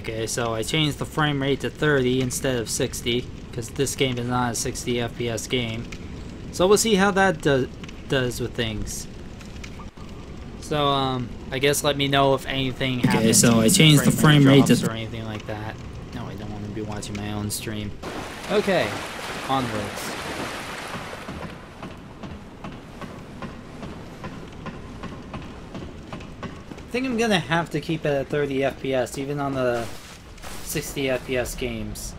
Okay, so I changed the frame rate to 30 instead of 60 because this game is not a 60 FPS game. So we'll see how that does with things. So I guess let me know if anything happens. Okay, so I changed the frame rate to or anything like that. No, I don't want to be watching my own stream. Okay, onwards. I think I'm gonna have to keep it at 30 FPS even on the 60 FPS games.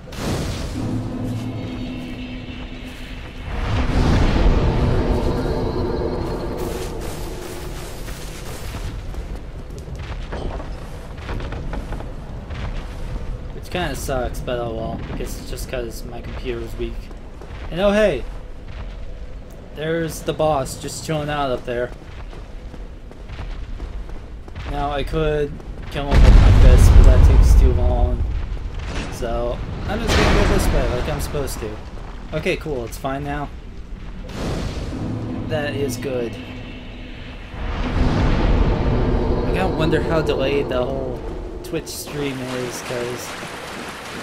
Which kind of sucks, but oh well. I guess it's just because my computer is weak. And oh hey! There's the boss just chilling out up there. Now I could kill him with my fist, but that takes too long. So I'm just gonna go this way like I'm supposed to. Okay, cool, it's fine now. That is good. I gotta wonder how delayed the whole Twitch stream is, because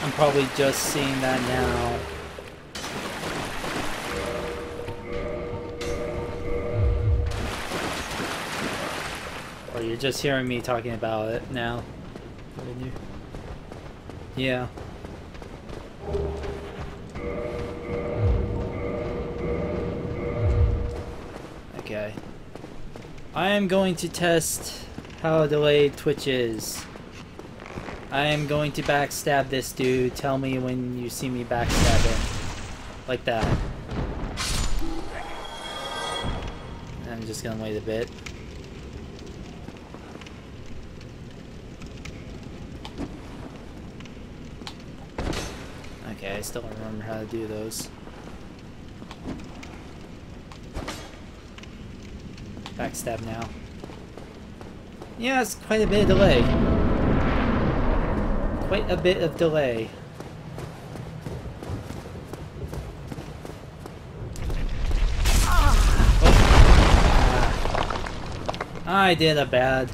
I'm probably just seeing that now. Or you're just hearing me talking about it now. Yeah. Okay. I am going to test how delayed Twitch is. I am going to backstab this dude. Tell me when you see me backstab him. Like that. I'm just gonna wait a bit. Okay, I still don't remember how to do those. Backstab now. Yeah, it's quite a bit of delay. Quite a bit of delay. I did a bad.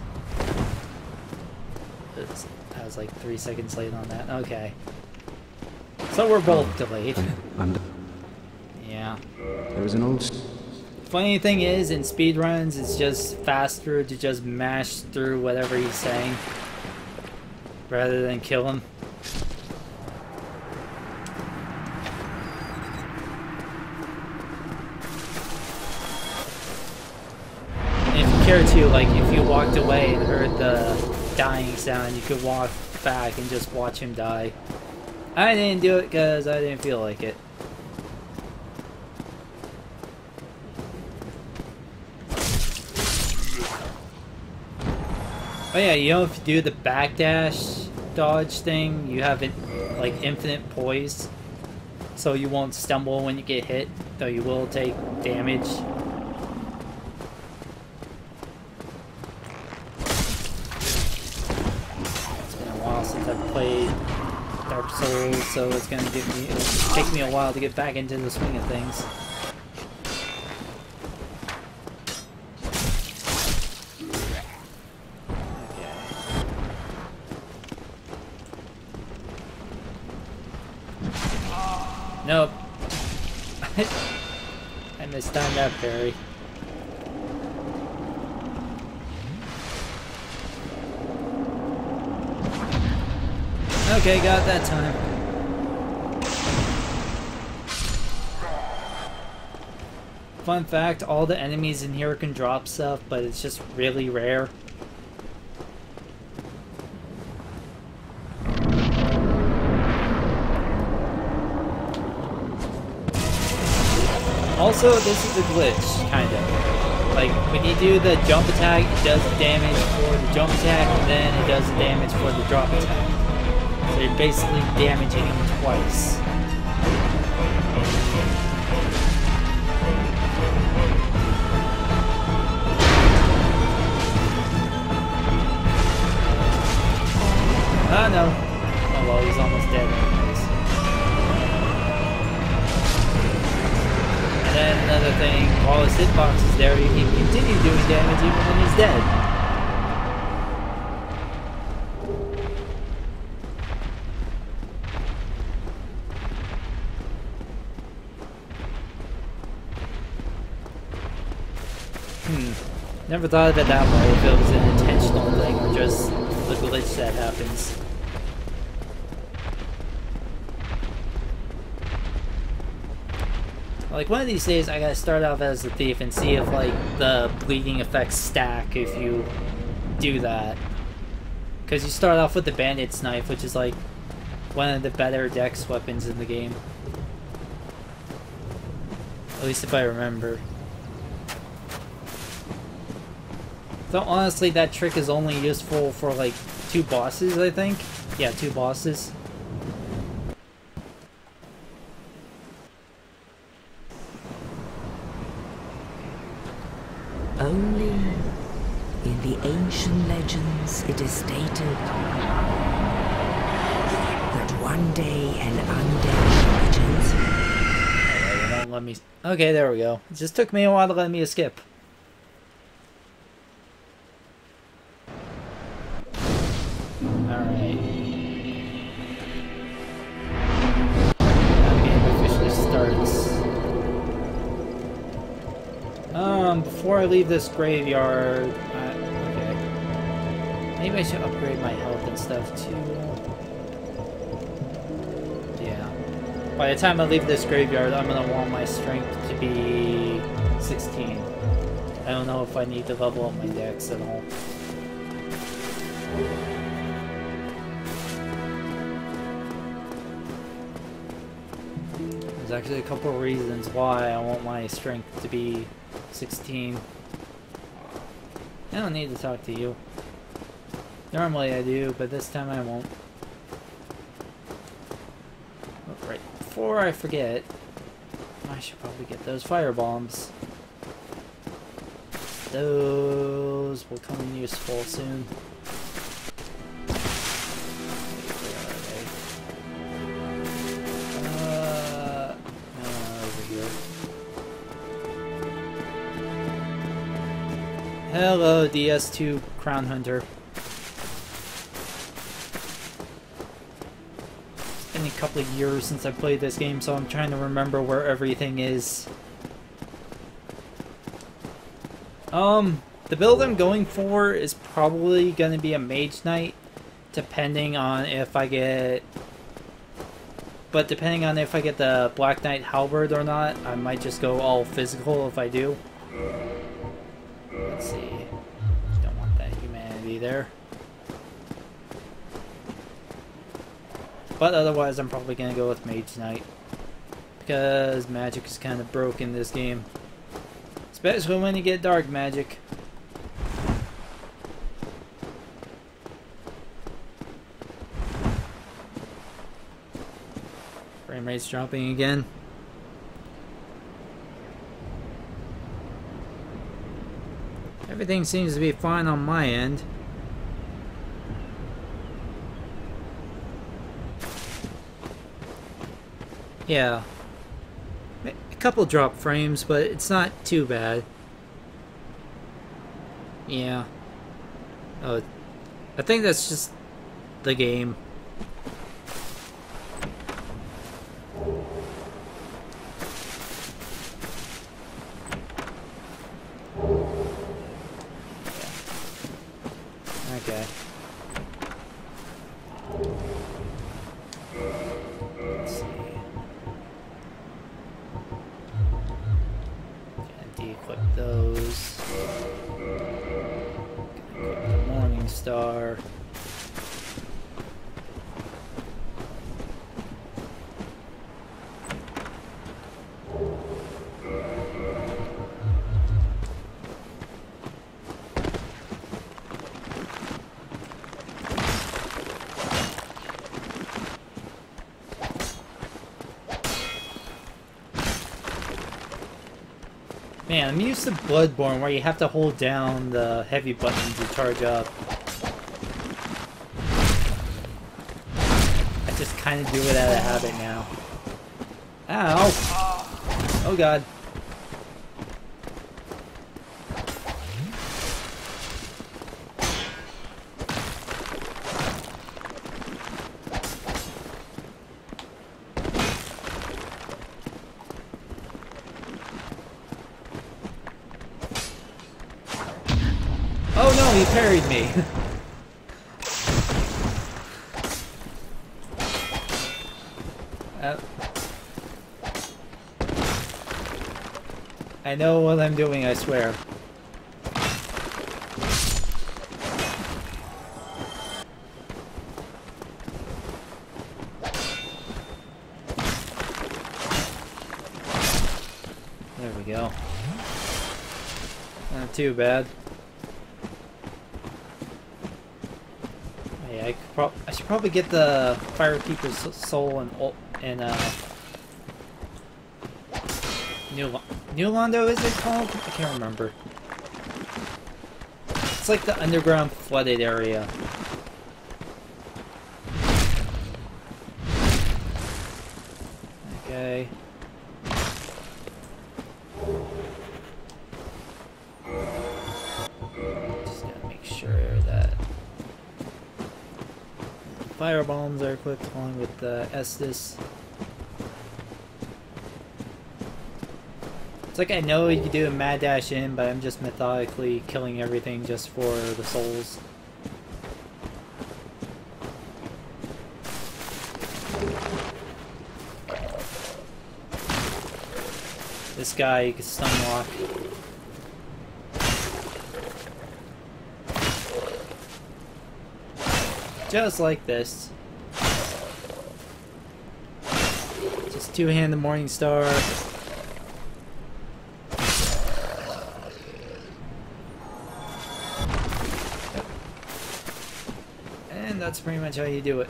I was like 3 seconds late on that. Okay. So we're both delayed. Yeah. There was an old... Funny thing is, in speedruns, it's just faster to just mash through whatever he's saying rather than kill him. And if you care to, like, if you walked away and heard the dying sound, you could walk back and just watch him die. I didn't do it because I didn't feel like it. Oh yeah, you know, if you do the backdash dodge thing, you have it like infinite poise, so you won't stumble when you get hit, though you will take damage. It's been a while since I've played Dark Souls, so it's gonna take me a while to get back into the swing of things. Nope. I mistimed that parry. Okay, got that time. Fun fact, all the enemies in here can drop stuff, but it's just really rare. Also, this is a glitch, kind of. Like, when you do the jump attack, it does damage for the jump attack, and then it does damage for the drop attack. So you're basically damaging him twice. Ah, no. Oh well, he's almost dead anyways. And then another thing, while his hitbox is there, he can continue doing damage even when he's dead. Never thought of it that way, if it was an intentional thing or just the glitch that happens. Like, one of these days I gotta start off as a thief and see if, like, the bleeding effects stack if you do that. Because you start off with the bandit's knife, which is, like, one of the better dex weapons in the game. At least if I remember. Though honestly, that trick is only useful for like 2 bosses, I think. Yeah, 2 bosses. Only in the ancient legends it is stated that one day an undead shall be chosen. Alright, it won't let me... Okay, there we go. It just took me a while to let me skip. Alright. Now the game officially starts. Before I leave this graveyard... okay. Maybe I should upgrade my health and stuff too. Yeah. By the time I leave this graveyard, I'm gonna want my strength to be 16. I don't know if I need to level up my dex at all. There's actually a couple of reasons why I want my strength to be 16. I don't need to talk to you. Normally I do, but this time I won't. Oh, right, before I forget, I should probably get those fire bombs. Those will come in useful soon. Hello, DS2 Crown Hunter. It's been a couple of years since I played this game, so I'm trying to remember where everything is. The build I'm going for is probably going to be a Mage Knight, depending on if I get... But depending on if I get the Black Knight Halberd or not, I might just go all physical if I do. Let's see. Don't want that humanity there. But otherwise, I'm probably going to go with Mage Knight. Because magic is kind of broke in this game. Especially when you get dark magic. Frame rate's dropping again. Everything seems to be fine on my end. Yeah. A couple drop frames, but it's not too bad. Yeah. Oh, I think that's just the game. Okay. Let's see. Gonna de-equip those. Gonna equip the Morning Star. Man, I'm used to Bloodborne where you have to hold down the heavy button to charge up. I just kind of do it out of habit now. Ow! Oh god. parried me. I know what I'm doing, I swear. There we go. Not too bad. Yeah, I should probably get the Firekeeper's Soul and New Londo, is it called? I can't remember. It's like the underground flooded area. Okay. Just gotta make sure that fire bombs are equipped along with the Estus. It's like I know you can do a mad dash in, but I'm just methodically killing everything just for the souls. This guy you can stun lock. Just like this. Just two-hand the Morning Star. And that's pretty much how you do it.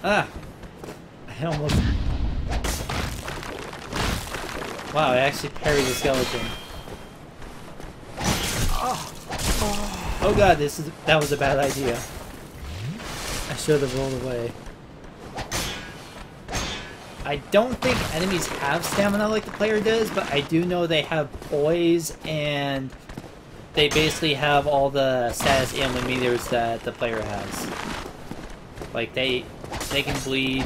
Ah! I almost... Wow, I actually parried the skeleton. Oh god, that was a bad idea. I should have rolled away. I don't think enemies have stamina like the player does, but I do know they have poise, and they basically have all the status ailment meters that the player has. Like, they can bleed.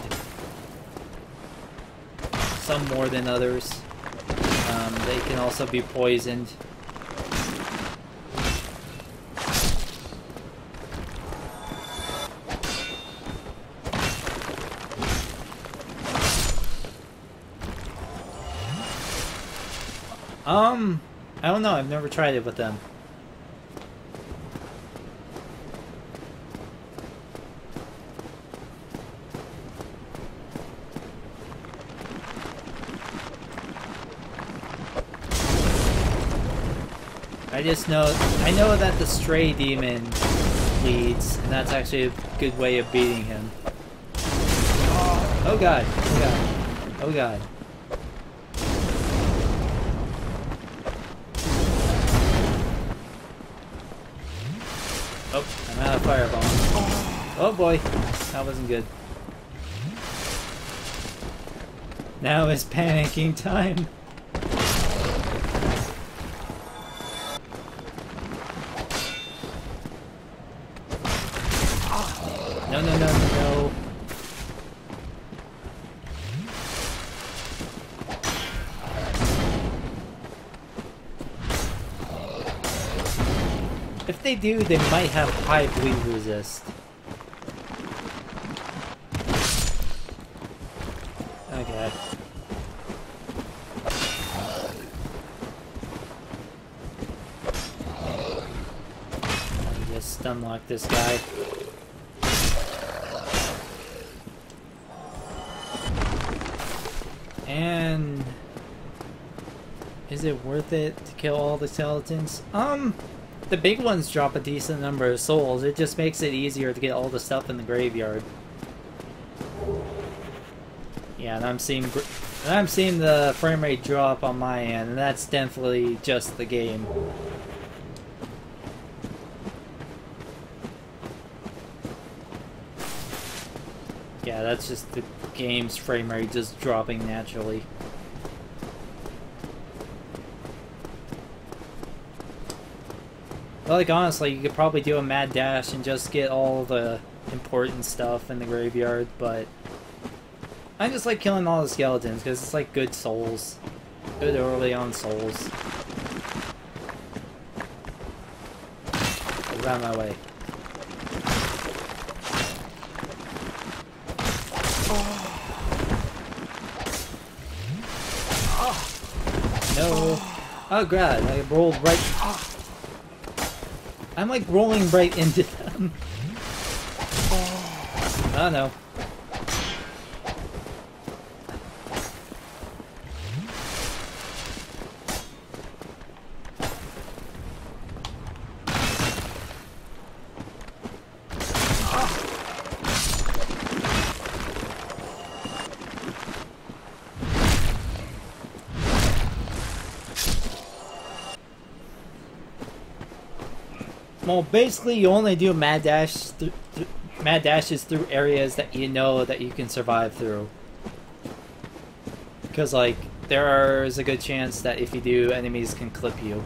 Some more than others. They can also be poisoned. I don't know, I've never tried it with them. I know that the Stray Demon bleeds, and that's actually a good way of beating him. Oh god, oh god, oh god. Oh, I'm out of fireball. Oh boy, that wasn't good. Now is panicking time. No, no, no, no, no. If they do, they might have high bleed resist. Okay. Let me just stun lock this guy. And is it worth it to kill all the skeletons? The big ones drop a decent number of souls. It just makes it easier to get all the stuff in the graveyard. Yeah, and I'm seeing the frame rate drop on my end, and that's definitely just the game. Yeah, that's just the game's frame rate just dropping naturally. But like honestly, you could probably do a mad dash and just get all the important stuff in the graveyard, but I just like killing all the skeletons because it's like good souls. Good early on souls. Get out of my way. No. Oh god, I rolled right. I'm like rolling right into them. Oh no. Well, basically, you only do mad dashes through areas that you know that you can survive through. Because, like, there is a good chance that if you do, enemies can clip you.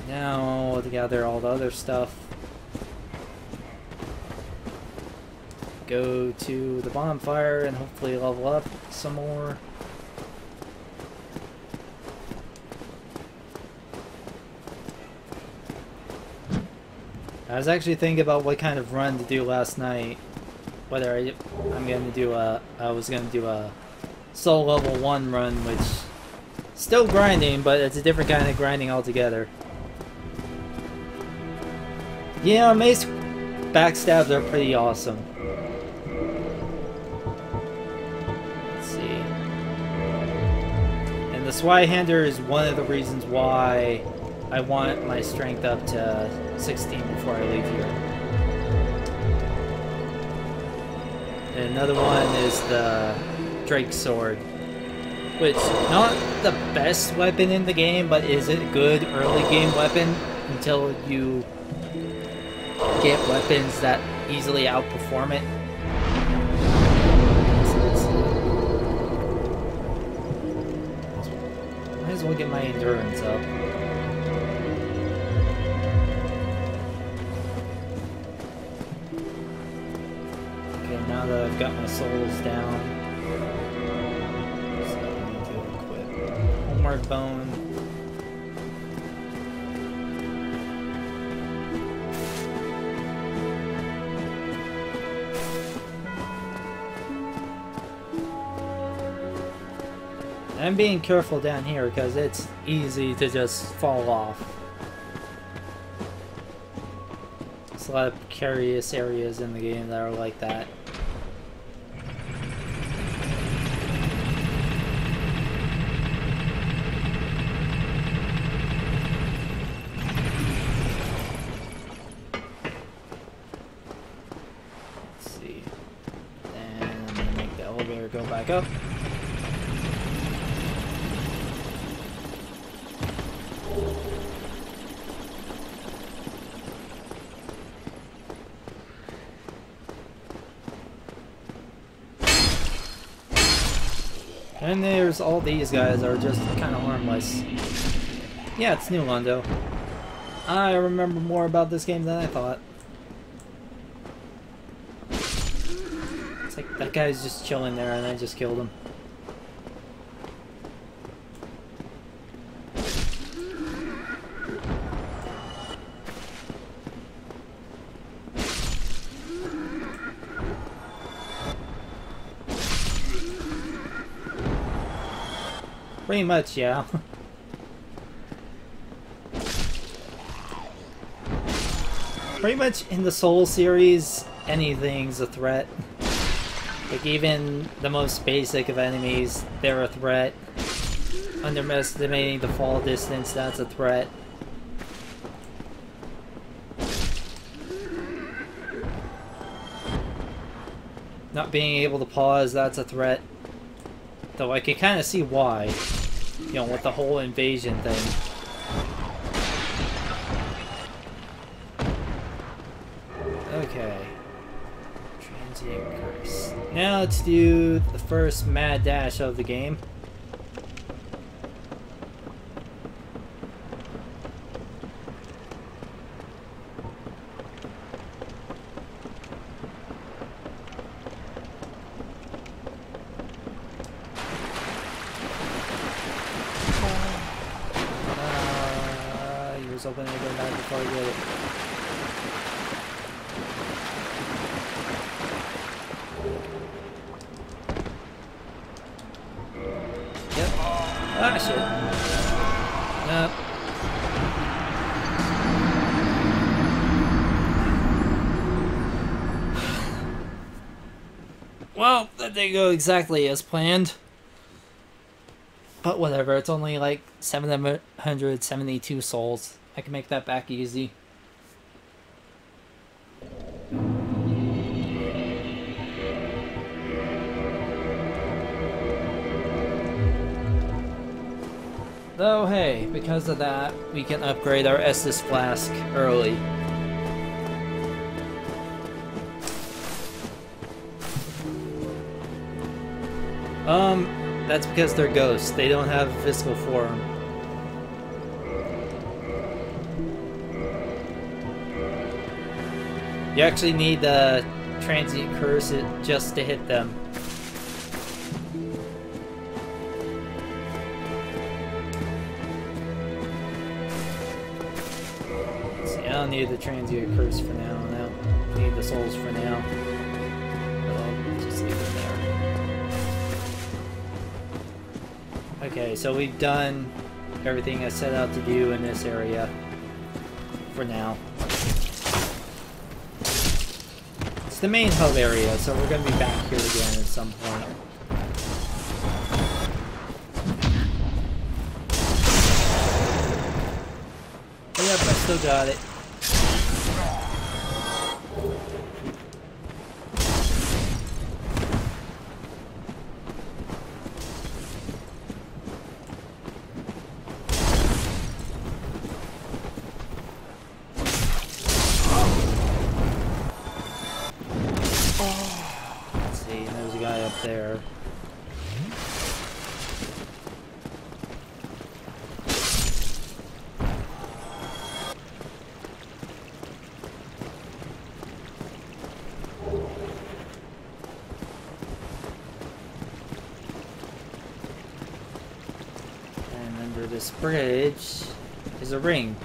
Now, to gather all the other stuff. Go to the bonfire and hopefully level up some more. I was actually thinking about what kind of run to do last night. Whether I'm gonna do I was gonna do a soul level 1 run, which still grinding, but it's a different kind of grinding altogether. Yeah, mace backstabs are pretty awesome. Let's see. And the Swyhander is one of the reasons why I want my strength up to 16 before I leave here. And another one is the Drake Sword, which not the best weapon in the game, but is a good early game weapon until you get weapons that easily outperform it. Might as well get my endurance up. Now that I've got my souls down, so I need to equip Homeward Bone. I'm being careful down here because it's easy to just fall off. There's a lot of precarious areas in the game that are like that. Go back up. And there's all these guys are just kind of harmless. Yeah, it's New Londo. I remember more about this game than I thought. It's like that guy's just chilling there and I just killed him. Pretty much, yeah. Pretty much in the Soul series, anything's a threat. Like, even the most basic of enemies, they're a threat. Underestimating the fall distance, that's a threat. Not being able to pause, that's a threat. Though I can kind of see why. You know, with the whole invasion thing. Okay. Transient Curse. Now let's do the first mad dash of the game. just open it again back before I get it. Yep. Ah, shit. Nope. Well, that didn't go exactly as planned. But whatever, it's only like 772 souls. I can make that back easy. Though, hey, because of that, we can upgrade our Estus Flask early. That's because they're ghosts. They don't have a physical form. You actually need the transient curse just to hit them. See, I don't need the transient curse for now. I need the souls for now. I'll just leave them there. Okay, so we've done everything I set out to do in this area for now. It's the main hub area, so we're going to be back here again at some point. But yep, I still got it. There. And under this bridge is a ring.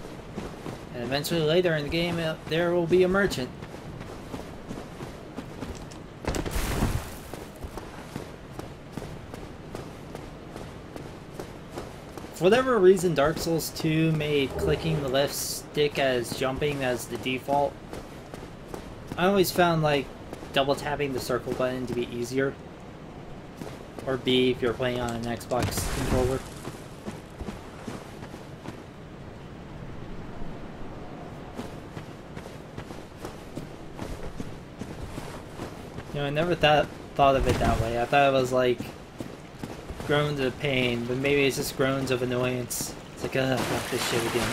And eventually later in the game there will be a merchant. For whatever reason, Dark Souls 2 made clicking the left stick as jumping as the default. I always found like double tapping the circle button to be easier. Or B if you're playing on an Xbox controller. You know, I never thought of it that way. I thought it was like groans of pain, but maybe it's just groans of annoyance. It's like, ugh, fuck this shit again.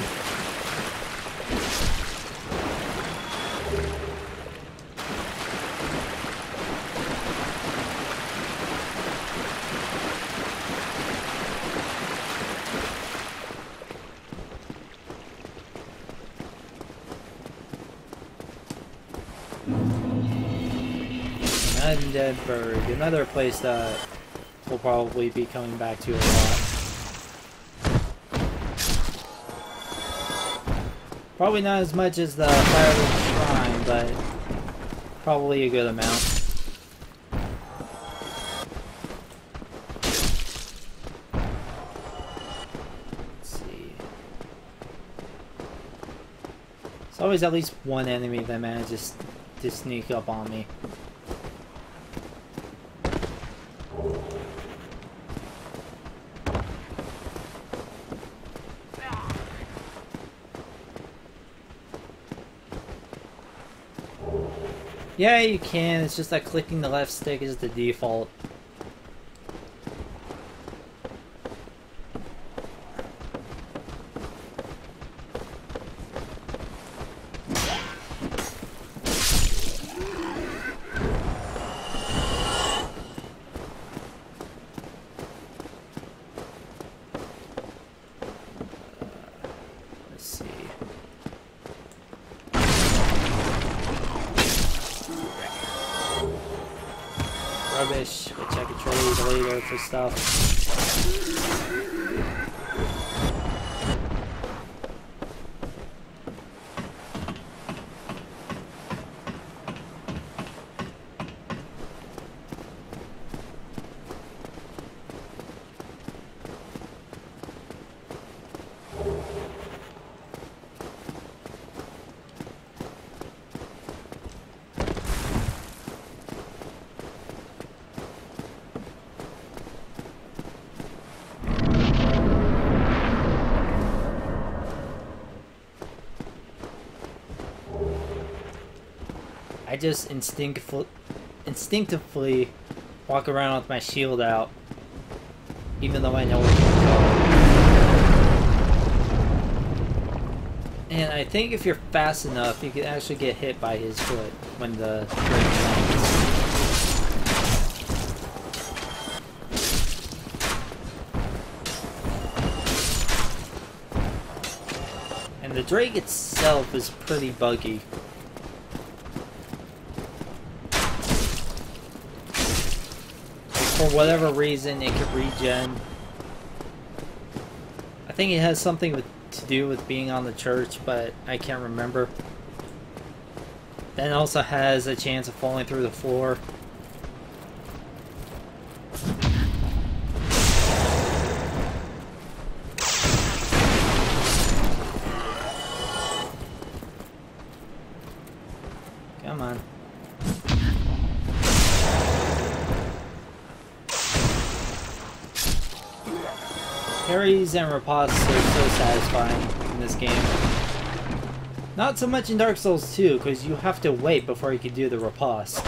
Undead another place that we'll probably be coming back to a lot. Probably not as much as the Firelink Shrine, but probably a good amount. Let's see. There's always at least one enemy that manages to sneak up on me. Yeah, you can. It's just that clicking the left stick is the default. Let's see. Rubbish, which I can trade later for stuff. I just instinctively walk around with my shield out, even though I know where to go. And I think if you're fast enough, you can actually get hit by his foot when the Drake lands. And the Drake itself is pretty buggy. For whatever reason, it could regen. I think it has something to do with being on the church, but I can't remember. Then it also has a chance of falling through the floor. Come on. Parries and riposts are so satisfying in this game. Not so much in Dark Souls 2, because you have to wait before you can do the riposte.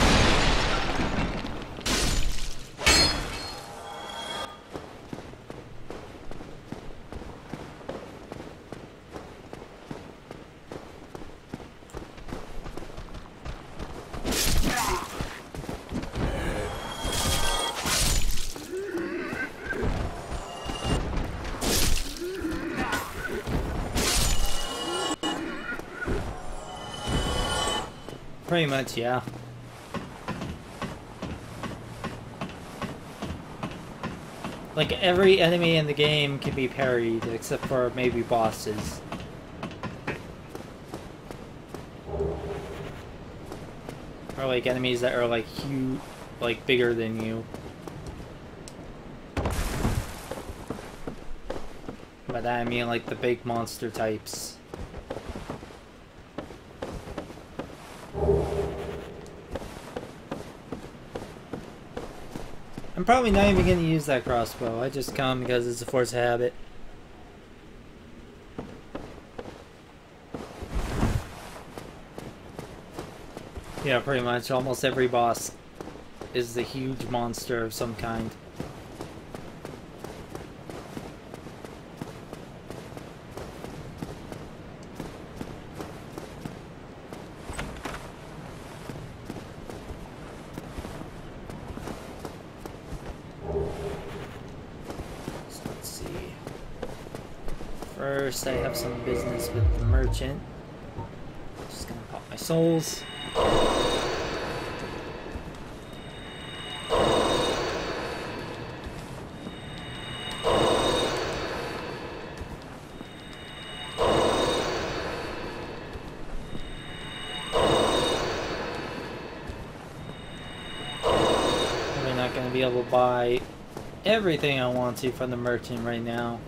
Pretty much, yeah. Like, every enemy in the game can be parried, except for maybe bosses. Or like enemies that are like huge, like bigger than you. By that I mean like the big monster types. I'm probably not even going to use that crossbow. I just come because it's a force of habit. Yeah, pretty much. Almost every boss is a huge monster of some kind. First, I have some business with the merchant. Just gonna pop my souls. Probably not gonna be able to buy everything I want to from the merchant right now.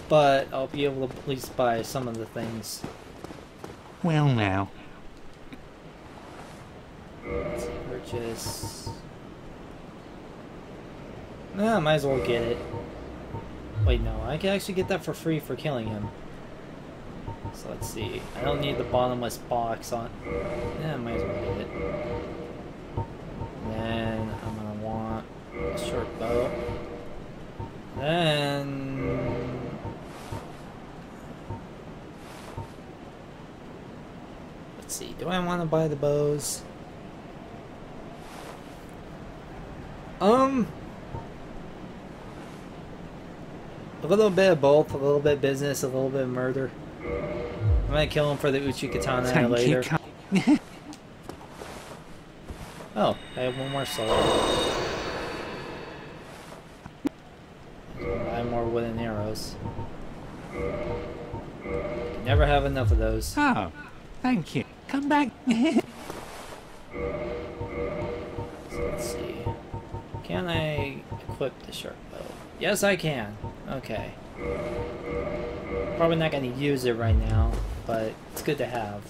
But I'll be able to at least buy some of the things. Well now. Let's see, purchase. Nah, might as well get it. Wait, no, I can actually get that for free for killing him. So let's see. I don't need the bottomless box on. Yeah, might as well get it. Then I'm gonna want a short bow. Then. Let's see, do I want to buy the bows? A little bit of both, a little bit business, a little bit of murder. I'm gonna kill him for the Uchi Katana later. Oh, I have one more soul. Buy more wooden arrows. Can never have enough of those. Oh, thank you. Come back. So let's see. Can I equip the short bow? Yes, I can. Okay. Probably not going to use it right now, but it's good to have.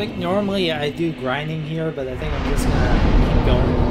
think normally I do grinding here, but I think I'm just gonna keep going.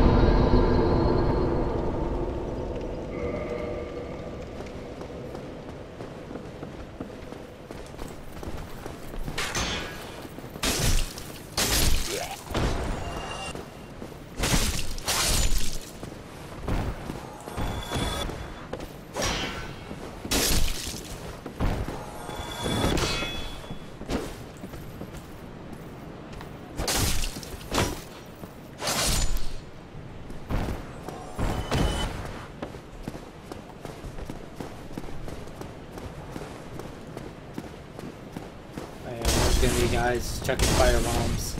Gonna be guys chucking fire bombs.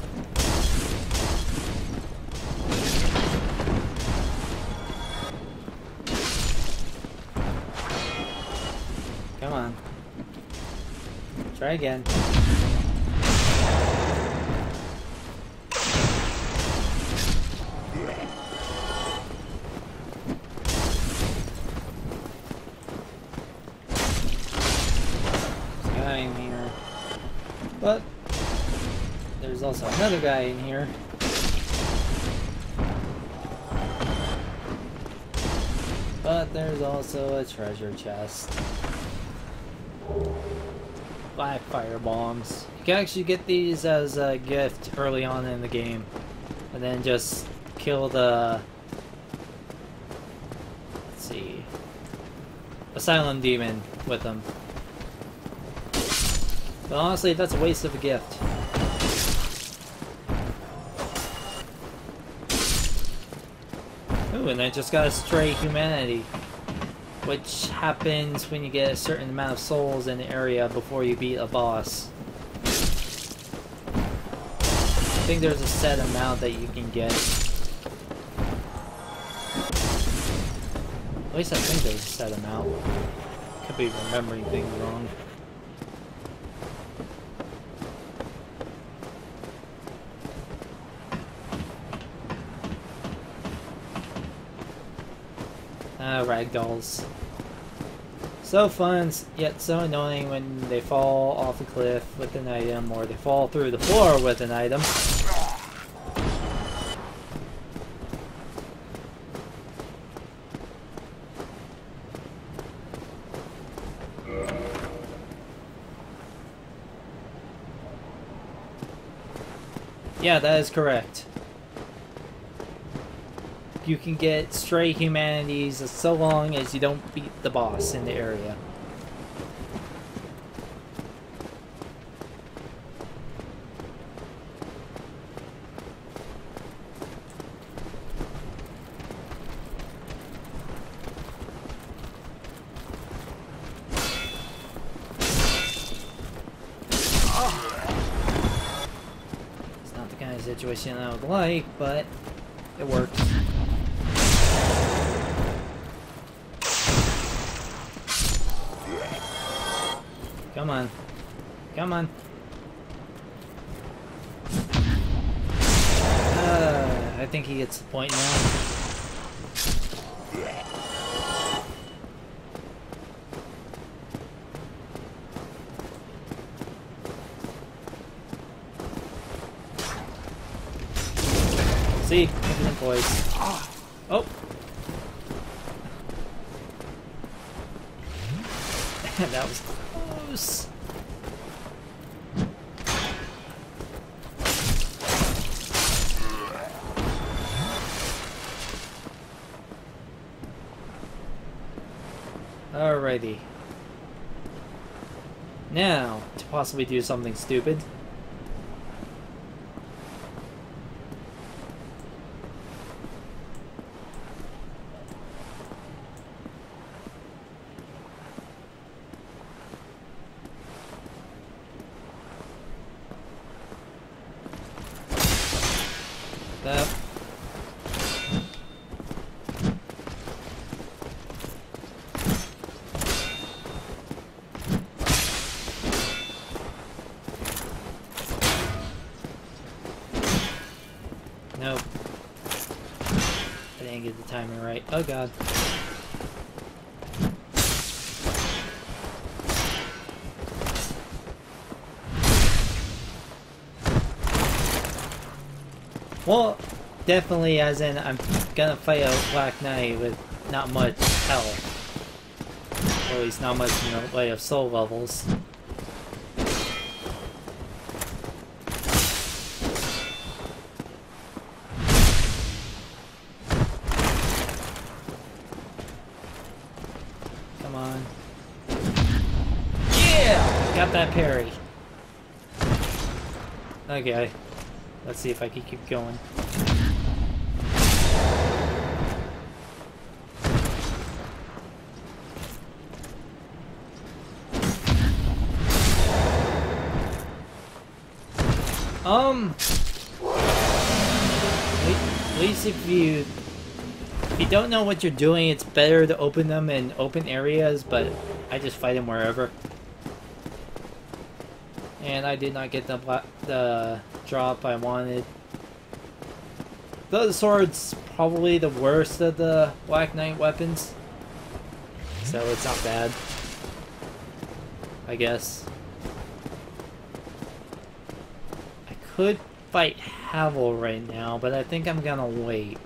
Come on. Try again. There's a guy in here. But there's also another guy in here. But there's also a treasure chest. 5 fire bombs. You can actually get these as a gift early on in the game. And then just kill the... let's see... Asylum Demon with them. But honestly, that's a waste of a gift. Ooh, and I just got a Stray Humanity, which happens when you get a certain amount of souls in the area before you beat a boss. I think there's a set amount that you can get. At least I think there's a set amount. Could be remembering things wrong. Ragdolls. So fun, yet so annoying when they fall off a cliff with an item, or they fall through the floor with an item. Yeah, that is correct. You can get Stray Humanities so long as you don't beat the boss in the area. It's not the kind of situation I would like, but it works. Come on. Come on. I think he gets the point now. See? Infinite voice. Oh! That was close. Alrighty. Now, to possibly do something stupid. That. Nope. I didn't get the timing right. Oh god. Well, definitely as in I'm gonna fight a Black Knight with not much health. Or at least not much in the way of soul levels. Come on. Yeah! Got that parry. Okay. Let's see if I can keep going. At least if you don't know what you're doing, it's better to open them in open areas, but I just fight them wherever. And I did not get the drop I wanted. The sword's probably the worst of the Black Knight weapons, so it's not bad, I guess. I could fight Havel right now, but I think I'm gonna wait.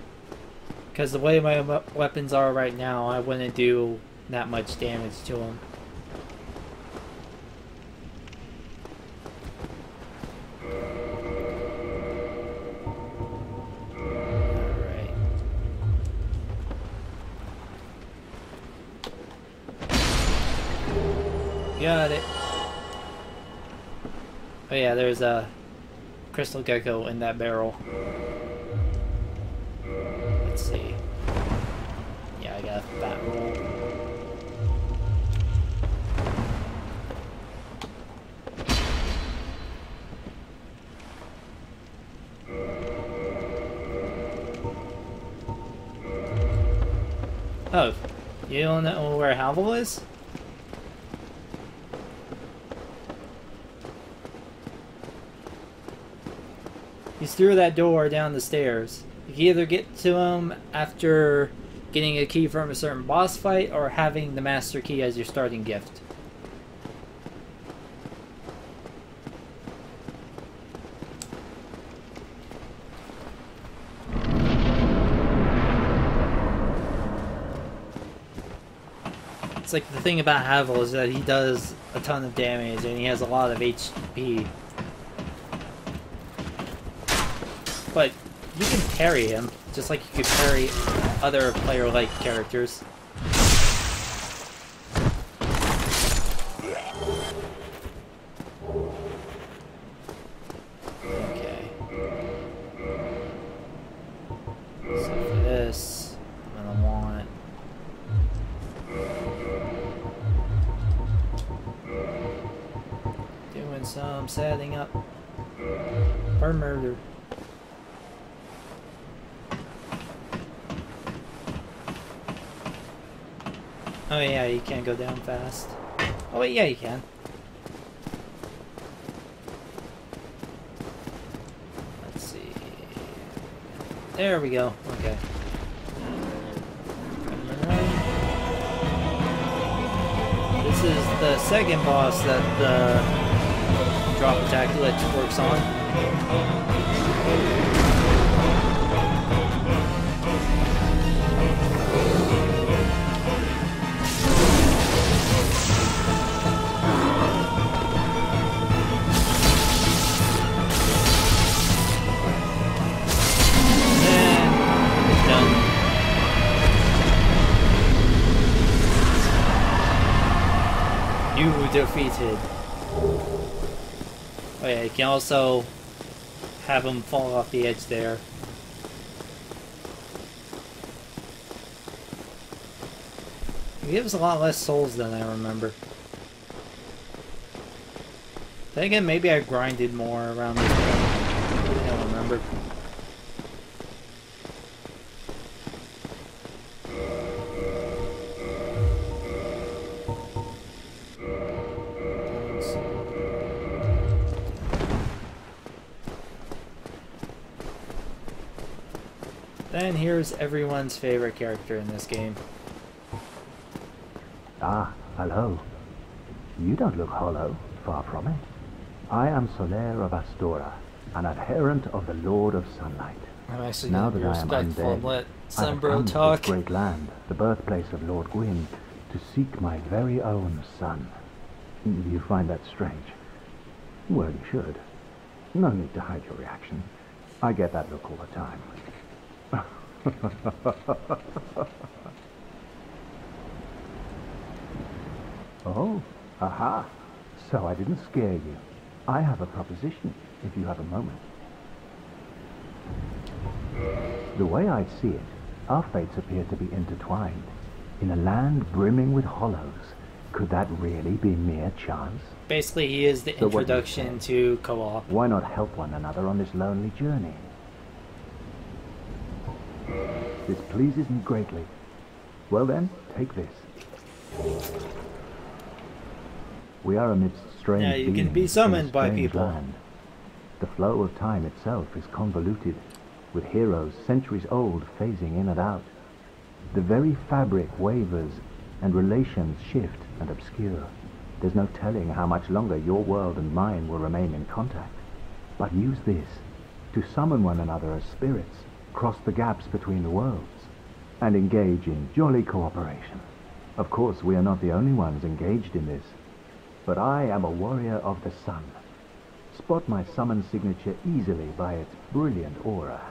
Because the way my weapons are right now, I wouldn't do that much damage to him. Alright. Got it. Oh yeah, there's a crystal gecko in that barrel. Let's see. Yeah, I got a fat roll. Oh, you don't know where Havel is? He's through that door down the stairs. You can either get to him after getting a key from a certain boss fight or having the master key as your starting gift. It's like the thing about Havel is that he does a ton of damage and he has a lot of HP. But you can parry him, just like you could parry other player-like characters. Okay. So for this, I'm gonna want... doing some setting up for murder. Oh yeah, you can't go down fast. Oh wait, yeah you can. Let's see. There we go. Okay. This is the second boss that the drop attack glitch works on. Defeated. Oh yeah, you can also have him fall off the edge there. He gives a lot less souls than I remember. Then again, maybe I grinded more around this time. I don't remember. Then here's everyone's favorite character in this game. Ah, hello. You don't look hollow, far from it. I am Solaire of Astora, an adherent of the Lord of Sunlight. I'm actually Now gonna be that I am respectful and undead, let I have Sunbro come to talk. this great land, the birthplace of Lord Gwyn, to seek my very own son. Do you find that strange? Well, you should. No need to hide your reaction. I get that look all the time. Oh, aha. So I didn't scare you. I have a proposition, if you have a moment. The way I see it, our fates appear to be intertwined. In a land brimming with hollows, could that really be mere chance? Basically, he is the So what do you introduction to co-op. Why not help one another on this lonely journey? This pleases me greatly. Well then, take this. We are amidst strange Yeah, you can beings be in a summoned by strange people. land. The flow of time itself is convoluted, with heroes centuries old phasing in and out. The very fabric wavers, and relations shift and obscure. There's no telling how much longer your world and mine will remain in contact. But use this to summon one another as spirits, cross the gaps between the worlds, and engage in jolly cooperation. Of course, we are not the only ones engaged in this, but I am a warrior of the sun. Spot my summon signature easily by its brilliant aura.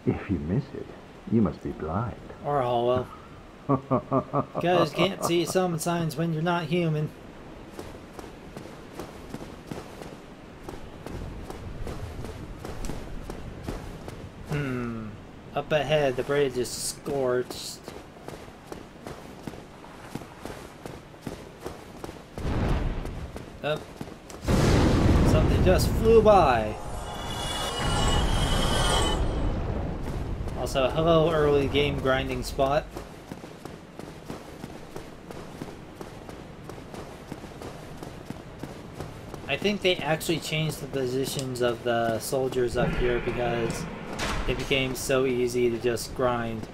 If you miss it, you must be blind. Or hollow. You guys can't see summon signs when you're not human. Up ahead, the bridge is scorched. Oh. Something just flew by. Also, hello early game grinding spot. I think they actually changed the positions of the soldiers up here because it became so easy to just grind.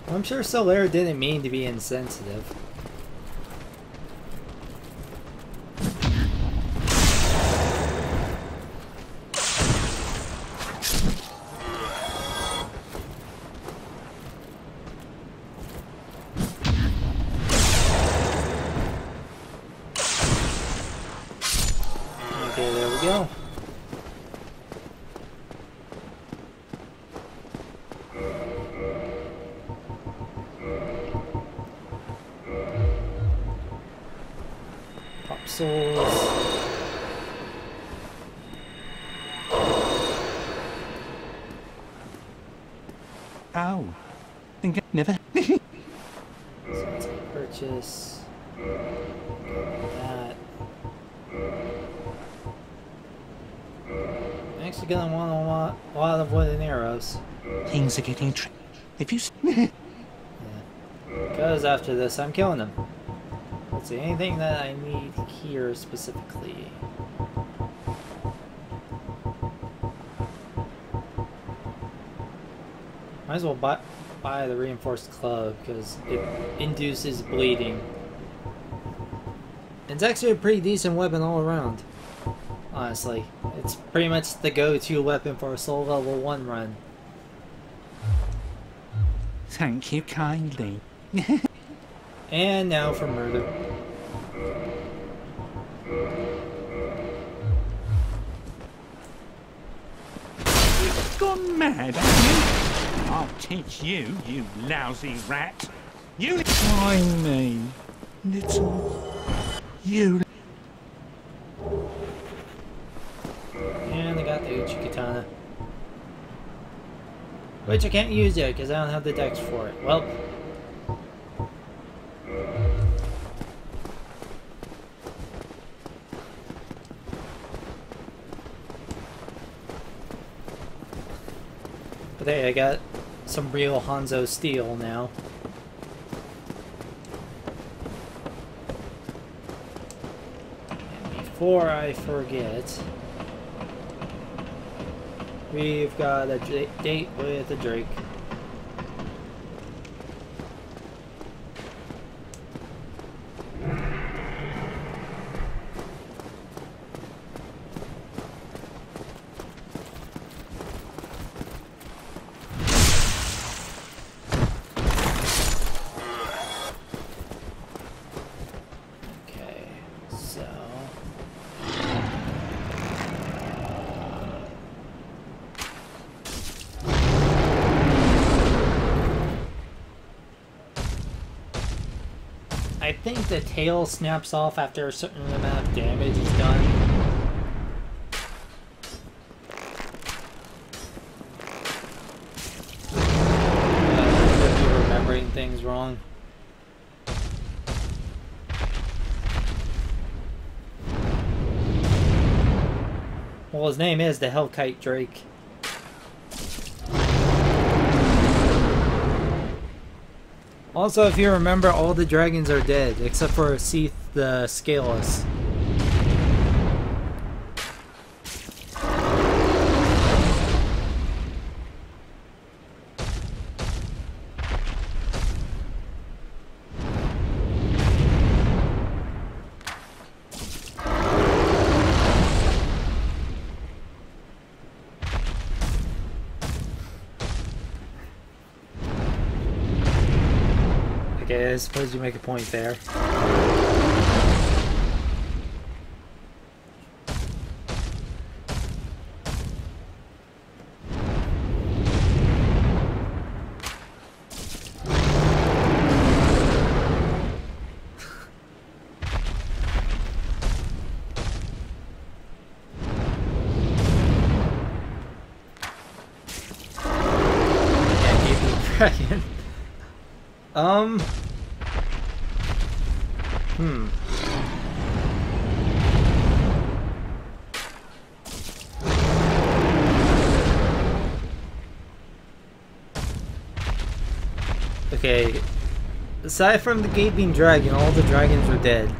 I'm sure Solaire didn't mean to be insensitive. Okay, there we go. Pop souls. Oh. Think I never. So let's purchase that. I'm actually gonna want a lot of wooden arrows. Things are getting If you. Because after this, I'm killing them. Let's see, anything that I need here specifically. Might as well buy the reinforced club because it induces bleeding. It's actually a pretty decent weapon all around. Honestly, it's pretty much the go-to weapon for a soul level 1 run. Thank you kindly. And now for murder. You've gone mad, haven't you? I'll teach you, you lousy rat. You why me, little you. And I got the Uchikatana. Which I can't use yet because I don't have the dex for it. Well. But hey, I got some real Hanzo steel now. And before I forget, we've got a date with a Drake. I think the tail snaps off after a certain amount of damage is done. I could be remembering things wrong. Well, his name is the Hellkite Drake. Also, if you remember, all the dragons are dead, except for Seath the Scaleless. Okay, I suppose you make a point there. Yeah, keep the dragon. Okay, aside from the gaping dragon, all the dragons are dead.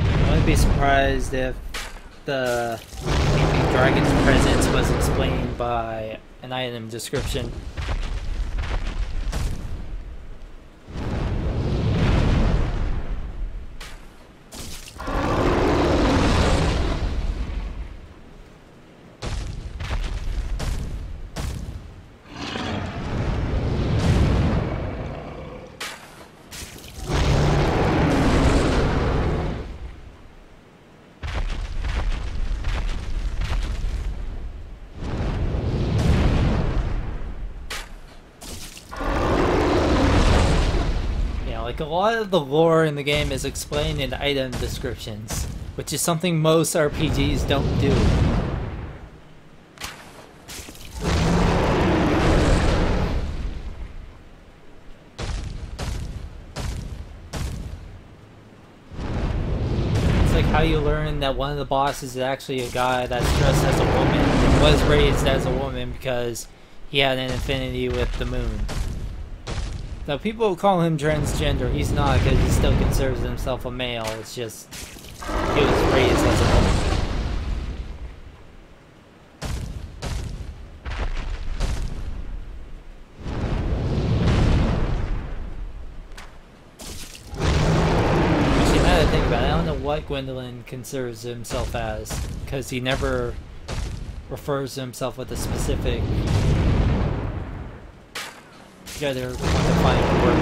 I wouldn't be surprised if the Gaping Dragon's presence was explained by an item description. Like, a lot of the lore in the game is explained in item descriptions, which is something most RPGs don't do. It's like how you learn that one of the bosses is actually a guy that's dressed as a woman and was raised as a woman because he had an affinity with the moon. Now, people call him transgender. He's not, because he still considers himself a male. It's just he was raised as a woman. Actually, now that I think about it, I don't know what Gwendolyn considers himself as, because he never refers to himself with a specific. Together, find a word.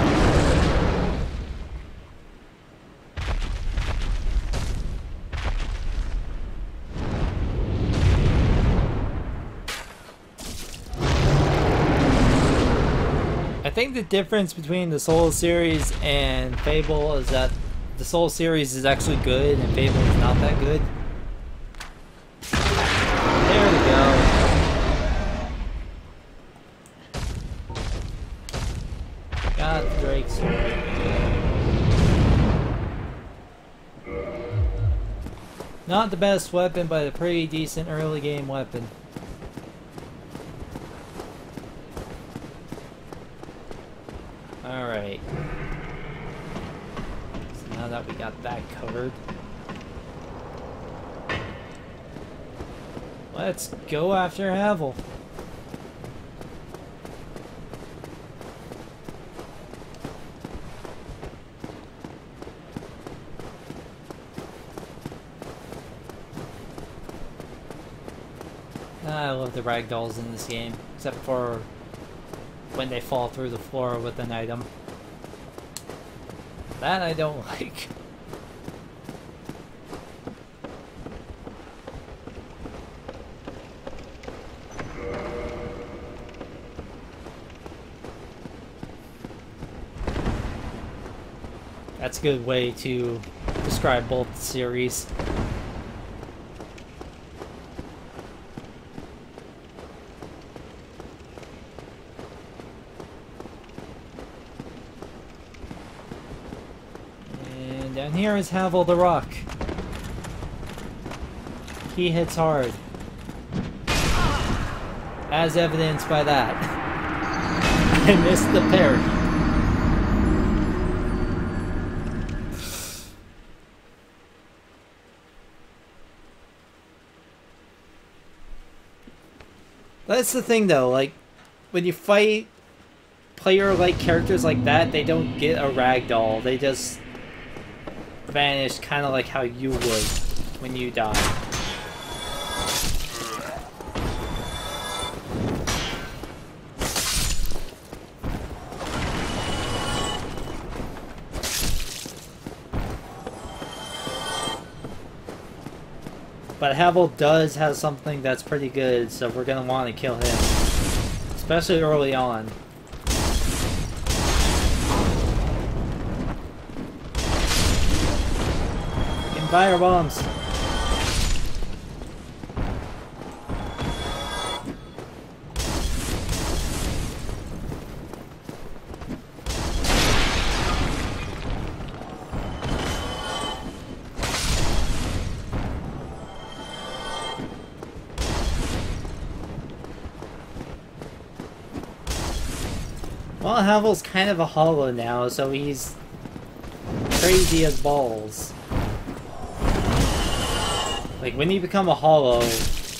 I think the difference between the Soul series and Fable is that the Soul series is actually good and Fable is not that good. There we go. Drake sword. Not the best weapon, but a pretty decent early game weapon. Alright. So now that we got that covered, let's go after Havel. I love the ragdolls in this game, except for when they fall through the floor with an item. That I don't like. That's a good way to describe both series. And here is Havel the Rock. He hits hard. As evidenced by that. I missed the parry. That's the thing though, like, when you fight player-like characters like that, they don't get a ragdoll. They just vanish kind of like how you would when you die. But Havel does have something that's pretty good, so we're gonna want to kill him. Especially early on. Freaking fire bombs! Well, Havel's kind of a hollow now, so he's crazy as balls. Like, when you become a hollow,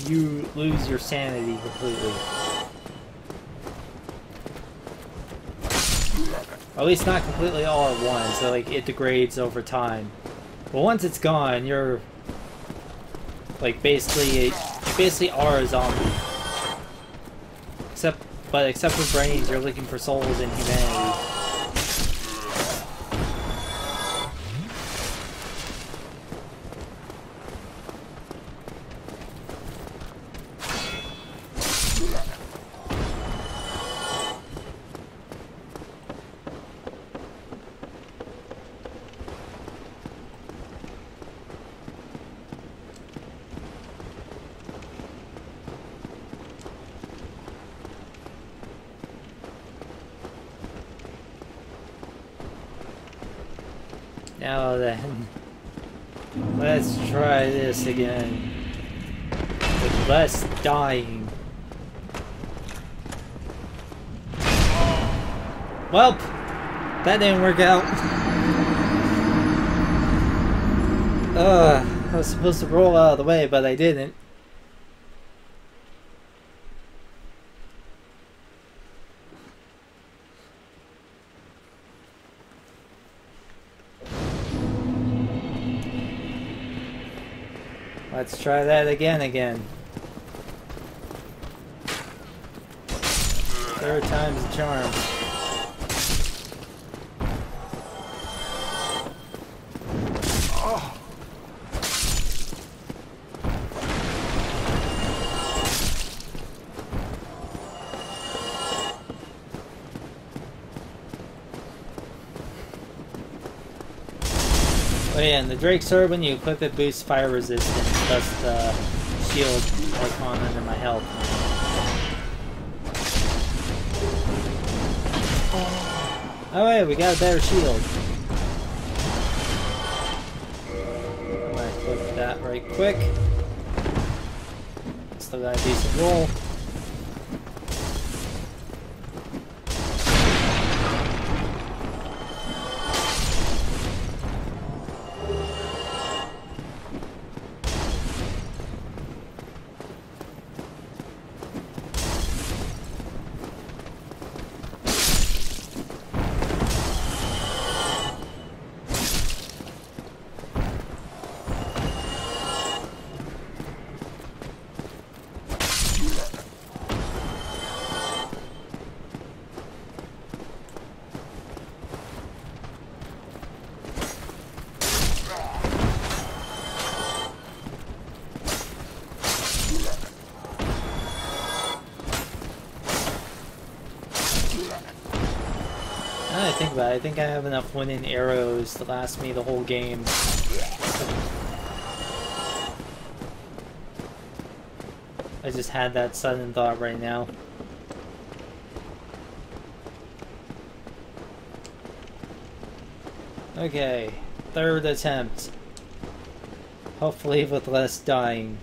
you lose your sanity completely. Or at least not completely all at once, so like, it degrades over time. But once it's gone, you're like you basically are a zombie. Except for brains, you're looking for souls in humanity. Now then, let's try this again, with less dying. Welp, that didn't work out. I was supposed to roll out of the way, but I didn't. Let's try that again. Third time's the charm. Oh yeah, and the Drake sword, when you equip it, boosts fire resistance, thus the shield icon under my health. Alright, we got a better shield. I'm gonna click that right quick. Still got a decent roll. Now that I think about it, I think I have enough winning arrows to last me the whole game. I just had that sudden thought right now. Okay, third attempt. Hopefully with less dying.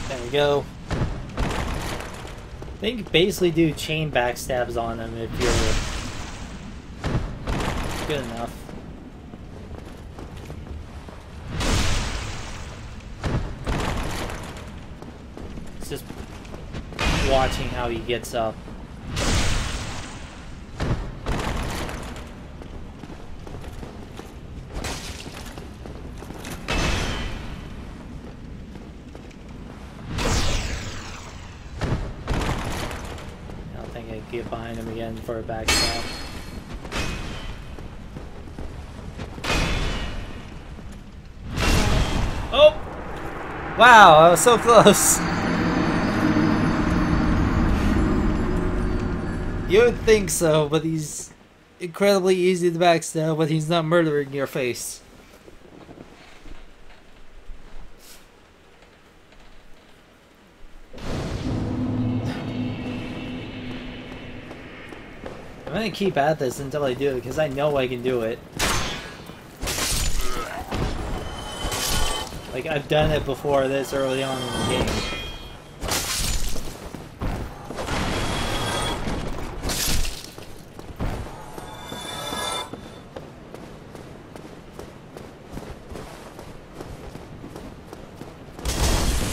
There we go. I think basically do chain backstabs on them if you're good enough. It's just watching how he gets up. Get behind him again for a backstab. Oh! Wow, I was so close! You would think so, but he's incredibly easy to backstab, but he's not murdering your face. I'm gonna keep at this until I do it, because I know I can do it. Like, I've done it before this early on in the game.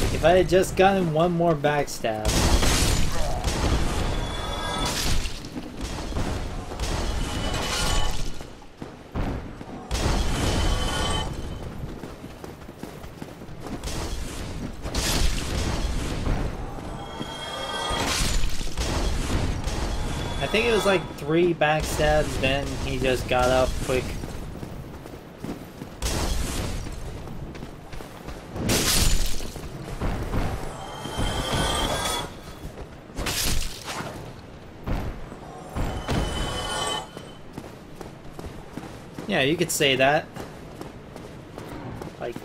Like, if I had just gotten one more backstab. I think it was like 3 backstabs, then he just got up quick. Yeah, you could say that. Like,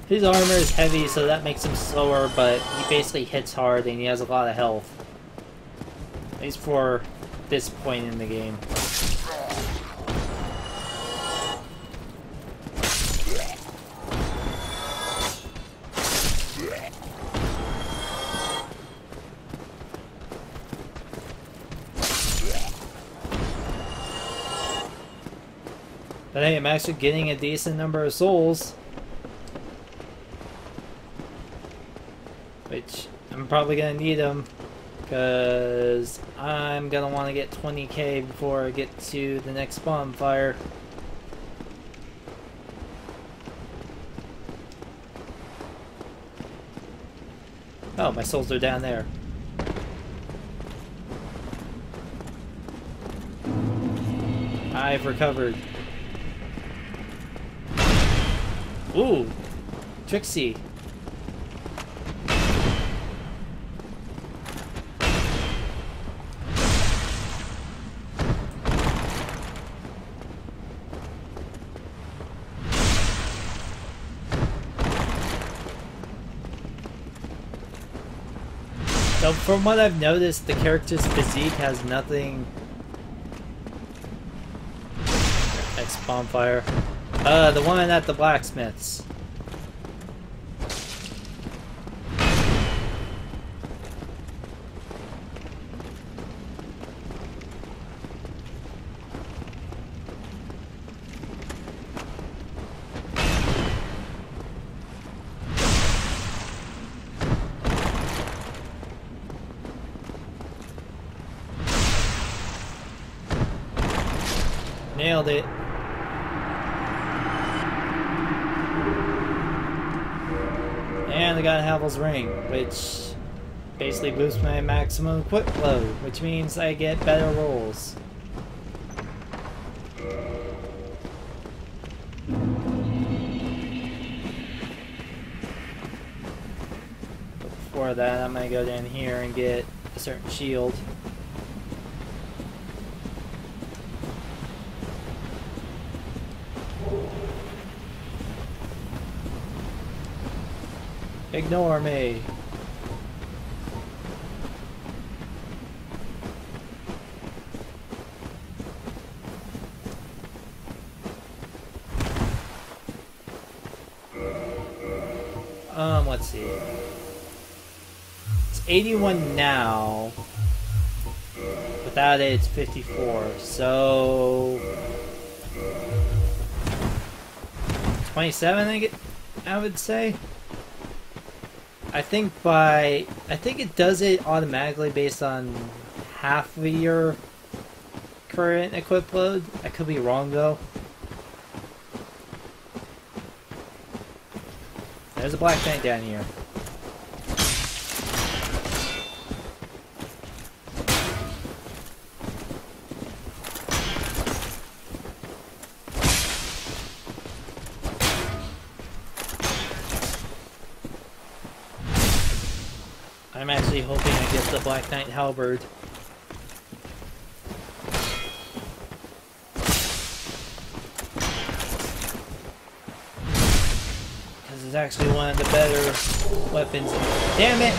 his armor is heavy, so that makes him slower, but he basically hits hard and he has a lot of health. At least for this point in the game. But hey, I'm actually getting a decent number of souls. Which, I'm probably gonna need them. Because I'm gonna want to get 20k before I get to the next bonfire. Oh, my souls are down there. I've recovered. Ooh, Trixie. So from what I've noticed, the character's physique has nothing... X bonfire. The one at the blacksmith's. Nailed it. And I got Havel's Ring, which basically boosts my maximum equip load, which means I get better rolls. But before that, I'm gonna go down here and get a certain shield. Ignore me. Let's see. It's 81 now. Without it, it's 54. So 27, I would say. I think it does it automatically based on half of your current equip load. I could be wrong though. There's a Black Knight down here. I'm actually hoping I get the Black Knight Halberd. Because it's actually one of the better weapons. Damn it!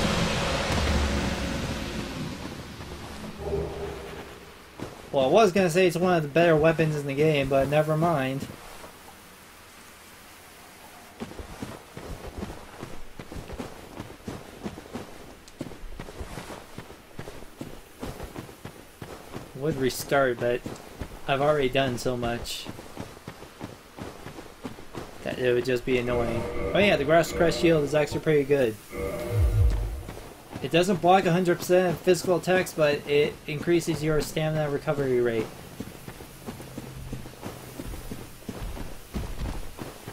Well, I was gonna say it's one of the better weapons in the game, but never mind. Would restart, but I've already done so much that it would just be annoying. Oh yeah, the Grass Crest shield is actually pretty good. It doesn't block 100% of physical attacks, but it increases your stamina recovery rate.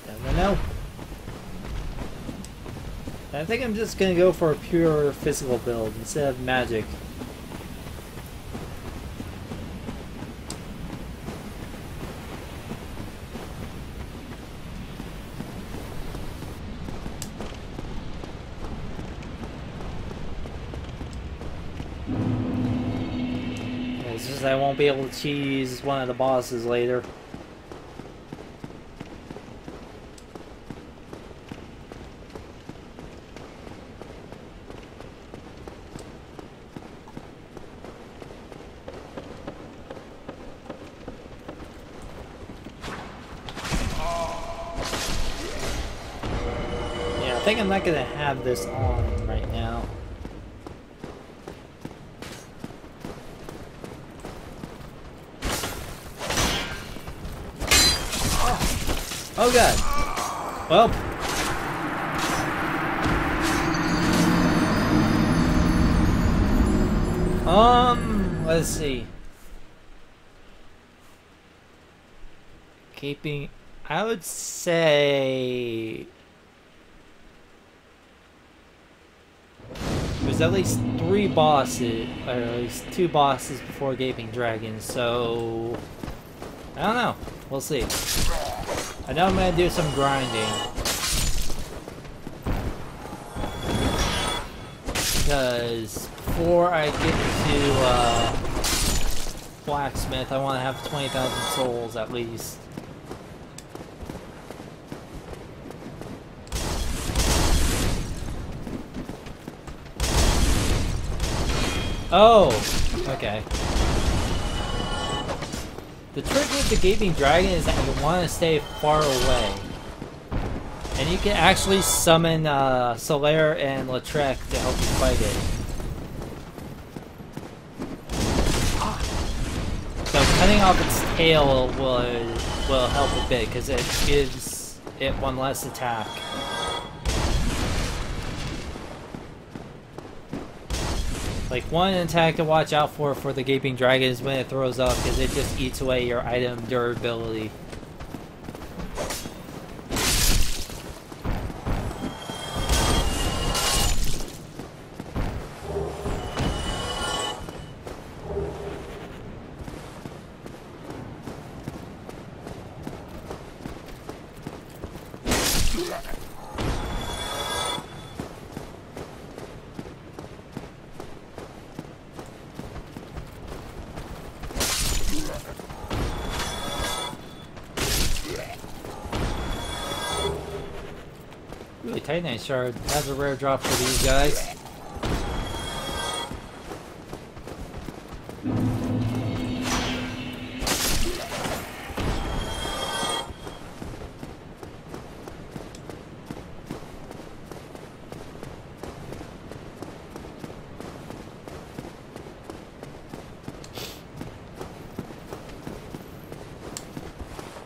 Don't know. I think I'm just gonna go for a pure physical build instead of magic. I won't be able to cheese one of the bosses later. Yeah, I think I'm not gonna have this on right now. Oh god. Well. Let's see. Keeping, I would say there's at least 3 bosses, or at least 2 bosses before Gaping Dragon, so I don't know. We'll see. I know I'm gonna do some grinding. Because before I get to Blacksmith, I want to have 20,000 souls at least. Oh, okay. The trick with the Gaping Dragon is that you want to stay far away. And you can actually summon Solaire and Lautrec to help you fight it. So cutting off its tail will help a bit because it gives it one less attack. Like one attack to watch out for the Gaping Dragon is when it throws up because it just eats away your item durability. Really, Titanite Shard has a rare drop for these guys.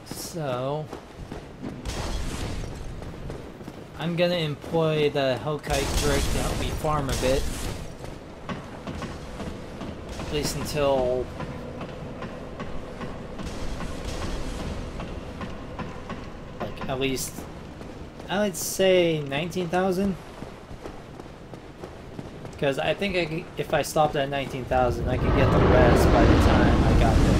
So I'm gonna employ the Hellkite Drake to help me farm a bit. At least until like at least I would say 19,000. Because I think I could, if I stopped at 19,000 I could get the rest by the time I got there.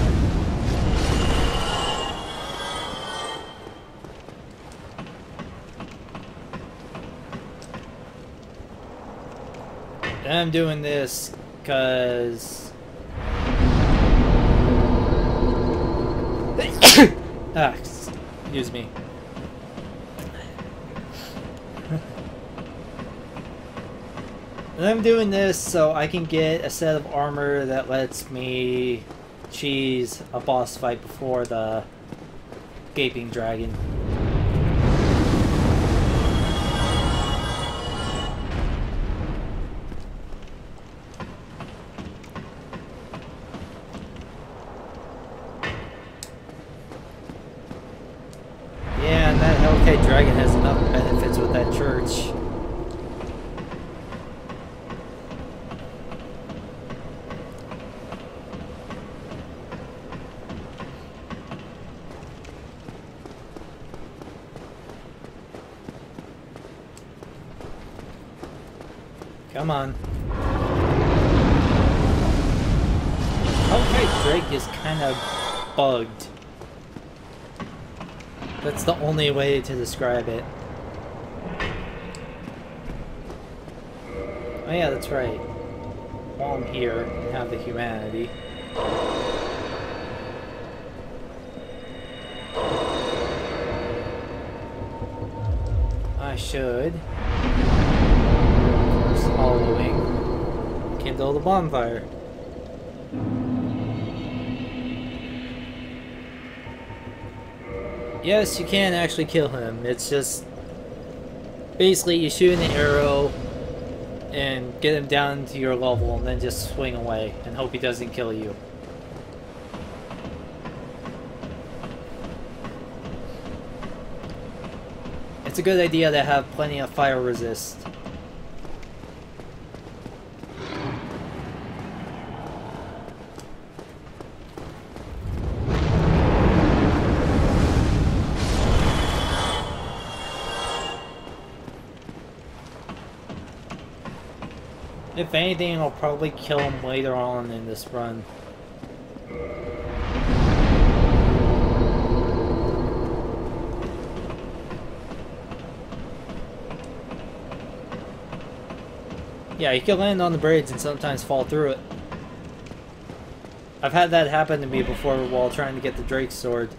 And I'm doing this because excuse me. And I'm doing this so I can get a set of armor that lets me cheese a boss fight before the Gaping Dragon. Dragon has enough benefits with that church. Come on. Okay, Drake is kind of bugged. That's the only way to describe it. Oh yeah, that's right. While I'm here and have the humanity. I should, first following, kindle the bonfire. Yes, you can actually kill him. It's just basically you shoot an arrow and get him down to your level and then just swing away and hope he doesn't kill you. It's a good idea to have plenty of fire resist. If anything, I'll probably kill him later on in this run. Yeah, you can land on the bridge and sometimes fall through it. I've had that happen to me before while trying to get the Drake sword.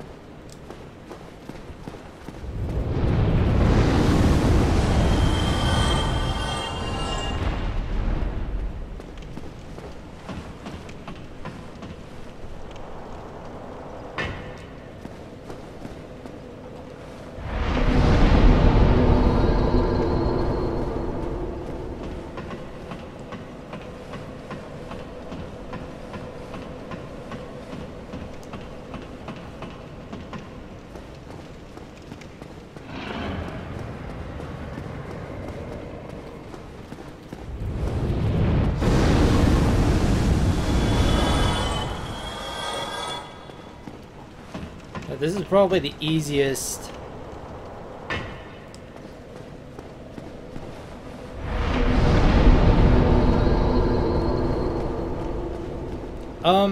this is probably the easiest.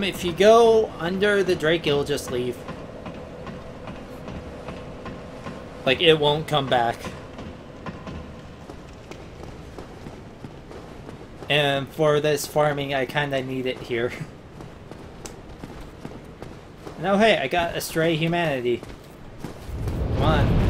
If you go under the Drake, it'll just leave. Like, it won't come back. And for this farming, I kinda need it here. And oh hey, I got a stray humanity. Come on.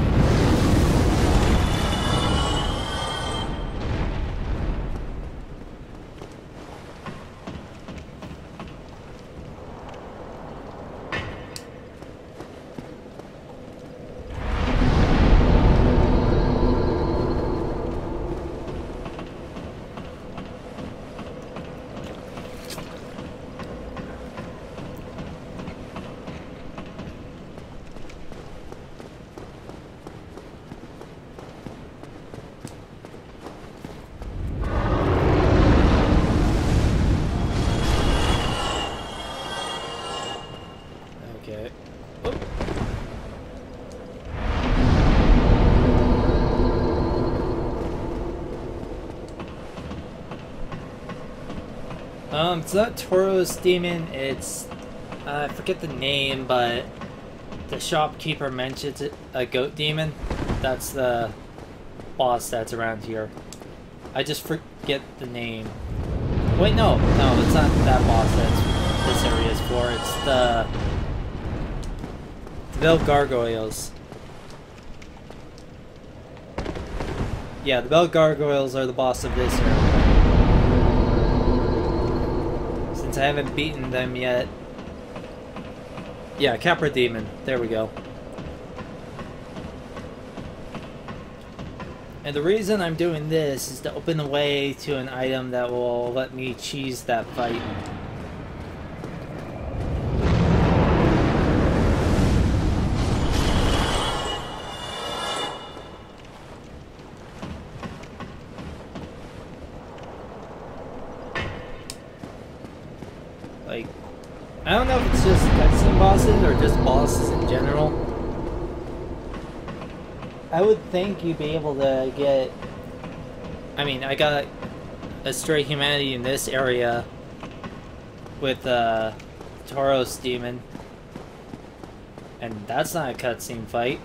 It's not Tauros Demon, it's, I forget the name, but the shopkeeper mentions it, a Goat Demon. That's the boss that's around here. I just forget the name. Wait, no, it's not that boss that's this area is for, it's the Bell Gargoyles. Yeah, the Bell Gargoyles are the boss of this area. Since I haven't beaten them yet. Yeah, Capra Demon. There we go. And the reason I'm doing this is to open the way to an item that will let me cheese that fight. Like, I don't know if it's just cutscene bosses or just bosses in general. I would think you'd be able to get... I mean, I got a stray humanity in this area with Tauros Demon. And that's not a cutscene fight.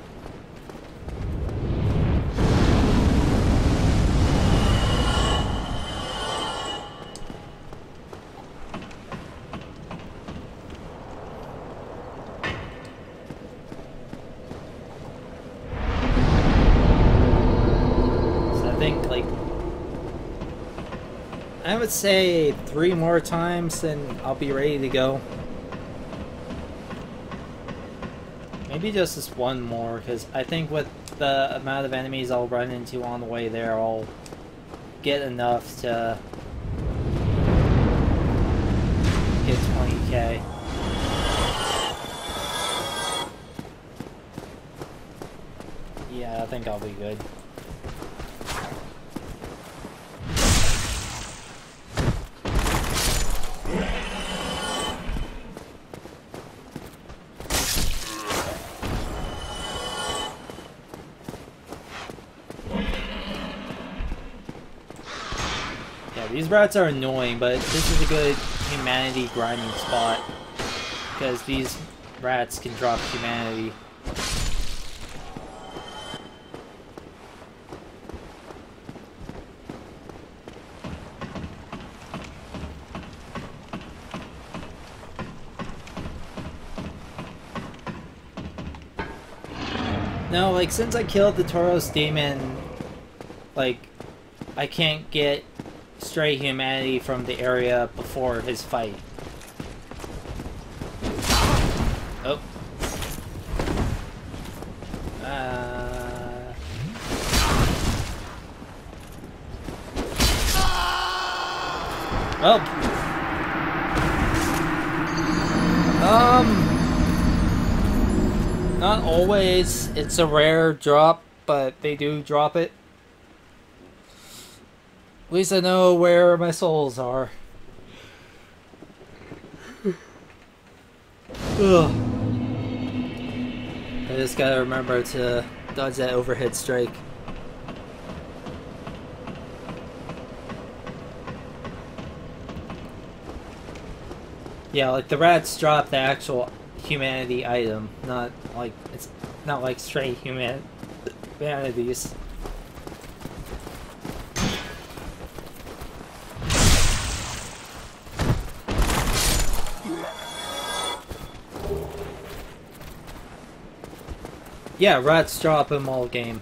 I would say 3 more times, then I'll be ready to go. Maybe just this 1 more, because I think with the amount of enemies I'll run into on the way there, I'll get enough to get 20k. Yeah, I think I'll be good. These rats are annoying, but this is a good humanity grinding spot because these rats can drop humanity. No, like, since I killed the Tauros Demon, like, I can't get stray humanity from the area before his fight. Oh. Oh. Not always. It's a rare drop, but they do drop it. At least I know where my souls are. Ugh. just gotta remember to dodge that overhead strike. Yeah, like the rats drop the actual humanity item, not like it's not like straight humanities. Yeah, rats drop them all game.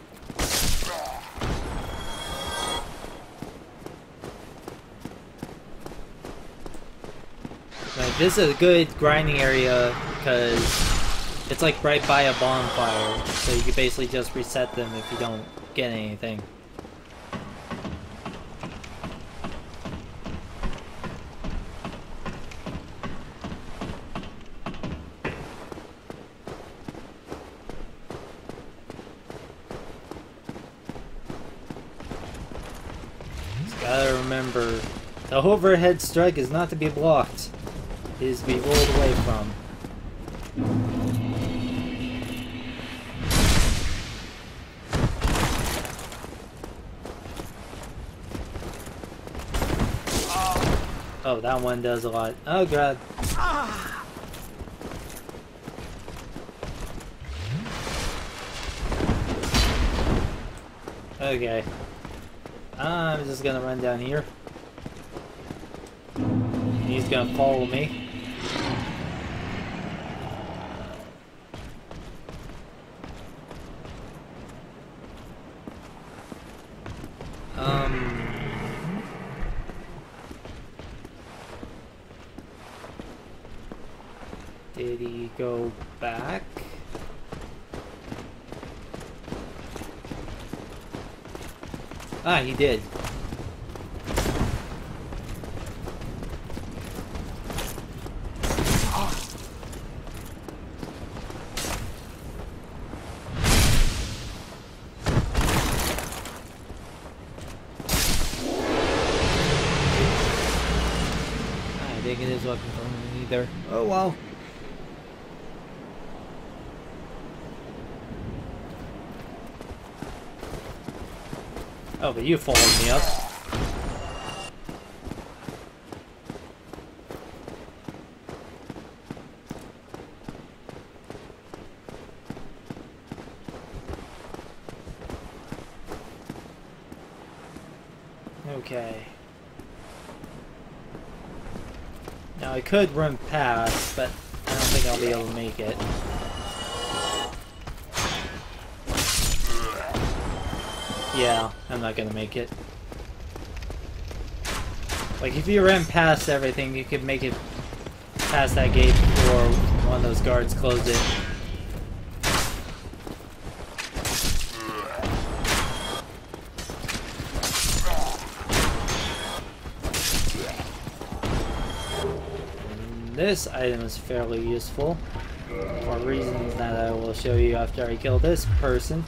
Like, this is a good grinding area because it's like right by a bonfire, so you can basically just reset them if you don't get anything. Just gotta remember, the overhead strike is not to be blocked. It is to be rolled away from. Oh, that one does a lot. Oh god. Okay. I'm just gonna run down here. He's gonna follow me. Did he go back? Ah, he did. I didn't get his weapon from him either. Oh wow. Oh, but you followed me up. Okay. Now I could run past, but I don't think I'll be able to make it. Yeah, I'm not gonna make it. Like, if you ran past everything, you could make it past that gate before one of those guards closed it. And this item is fairly useful, for reasons that I will show you after I kill this person.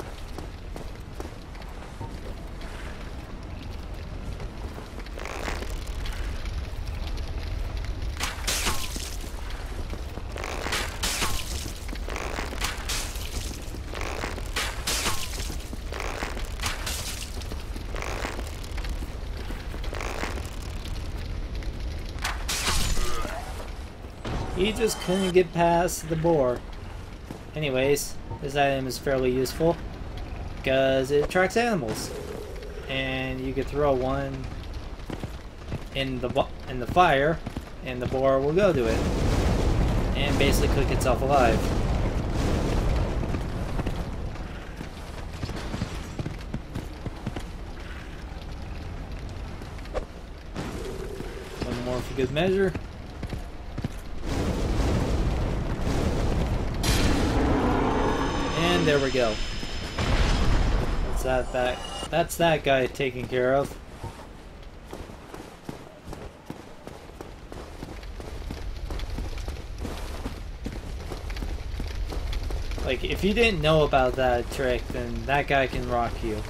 He just couldn't get past the boar. Anyways, this item is fairly useful because it attracts animals, and you could throw one in the fire, and the boar will go to it and basically cook itself alive. One more for good measure. And there we go. That's that guy taken care of. Like, if you didn't know about that trick, then that guy can rock you.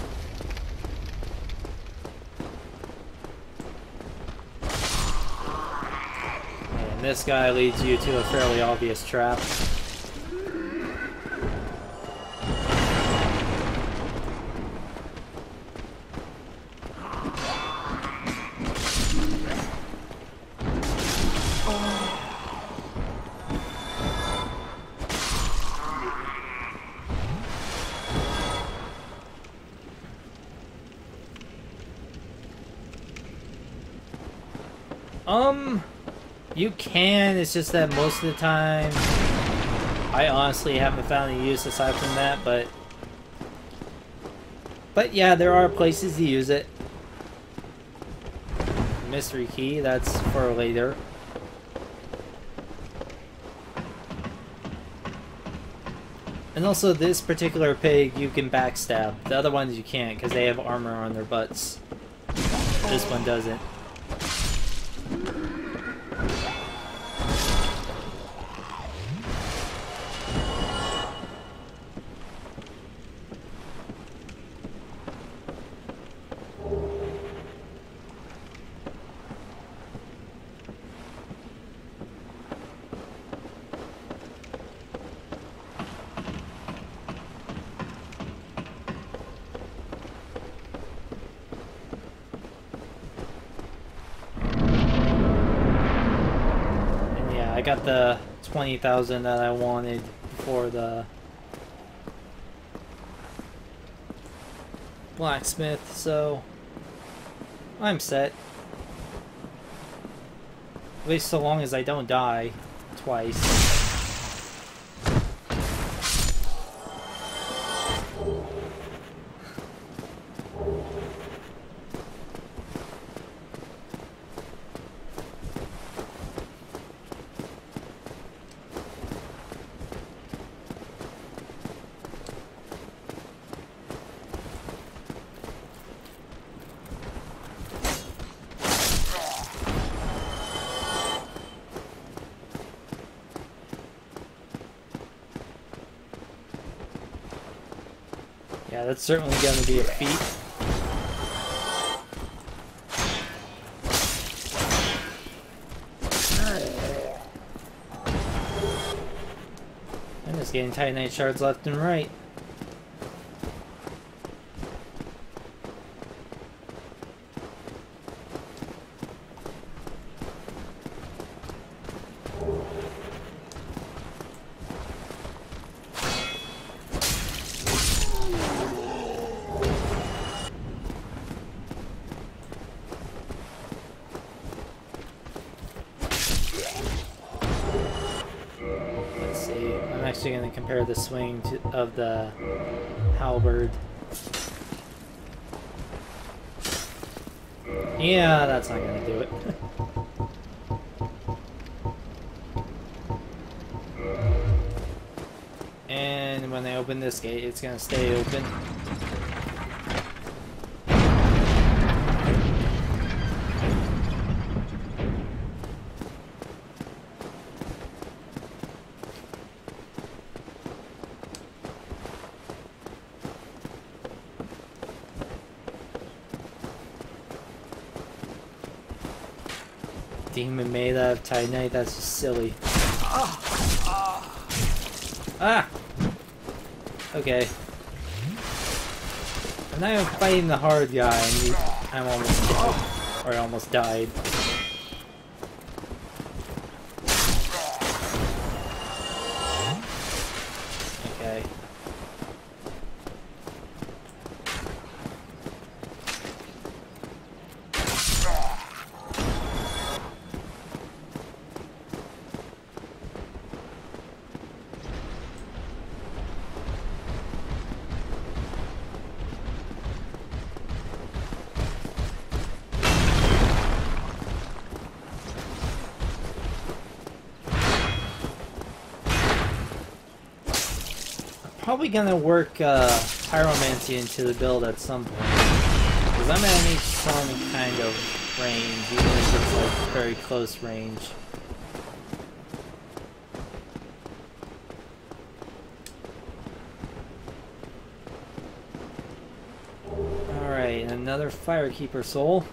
And this guy leads you to a fairly obvious trap. You can, it's just that most of the time I honestly haven't found any use aside from that, but yeah, there are places to use it. Mystery key, that's for later. And also this particular pig you can backstab. The other ones you can't because they have armor on their butts. This one doesn't. I got the 20,000 that I wanted for the blacksmith, so I'm set. At least so long as I don't die twice. Yeah, that's certainly going to be a feat. I'm just getting Titanite shards left and right. Going to compare the swing of the halberd. Yeah, that's not going to do it. And when I open this gate, it's going to stay open. Demon made out of Titanite, that's just silly. Ah! Okay. And now I'm fighting the hard guy and I'm almost dead. Or I almost died. Okay. Probably gonna work pyromancy into the build at some point, because I'm gonna need some kind of range, even if it's like very close range. Alright, another Firekeeper soul.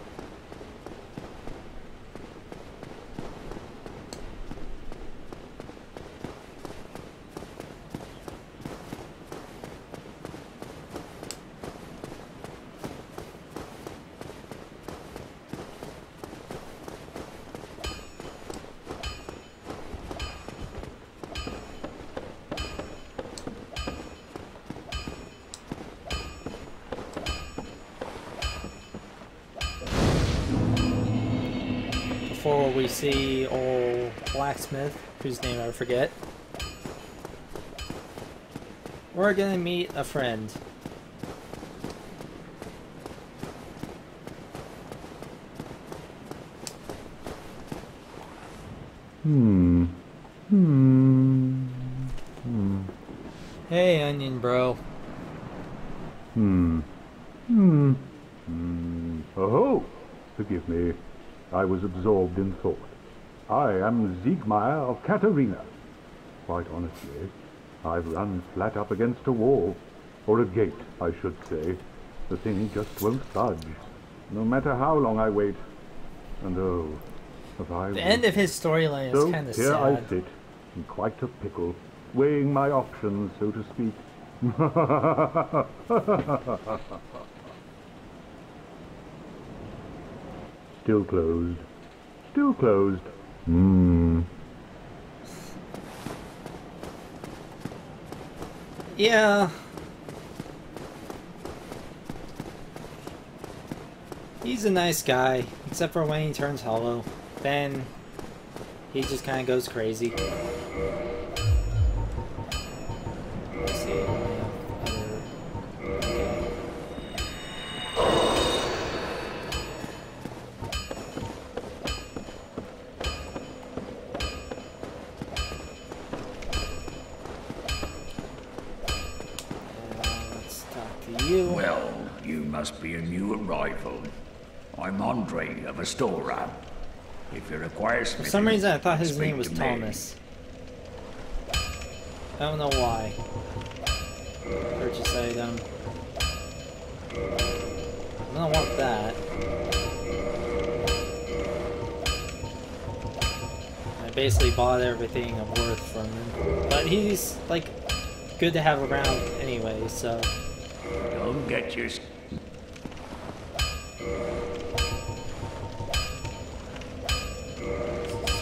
before we see old blacksmith, whose name I forget, we're gonna meet a friend. Hey, Onion Bro. Oh, forgive me. I was absorbed in thought. I am Siegmeyer of Katarina. Quite honestly, I've run flat up against a wall. Or a gate, I should say. The thing just won't budge. No matter how long I wait. And oh, if I The end of his storyline is so kind of here sad. I sit, in quite a pickle, weighing my options, so to speak. Still closed. Still closed. Yeah. He's a nice guy, except for when he turns hollow. Then he just kind of goes crazy. Let's see. Okay. Let's talk to you. Well, you must be a new arrival. I'm Andre of Astora. If you require For some reason, I thought his name was speak to me. Thomas. I don't know why. Purchase item. I don't want that. I basically bought everything of worth from him. But he's, like, good to have around anyway, so... Don't get your...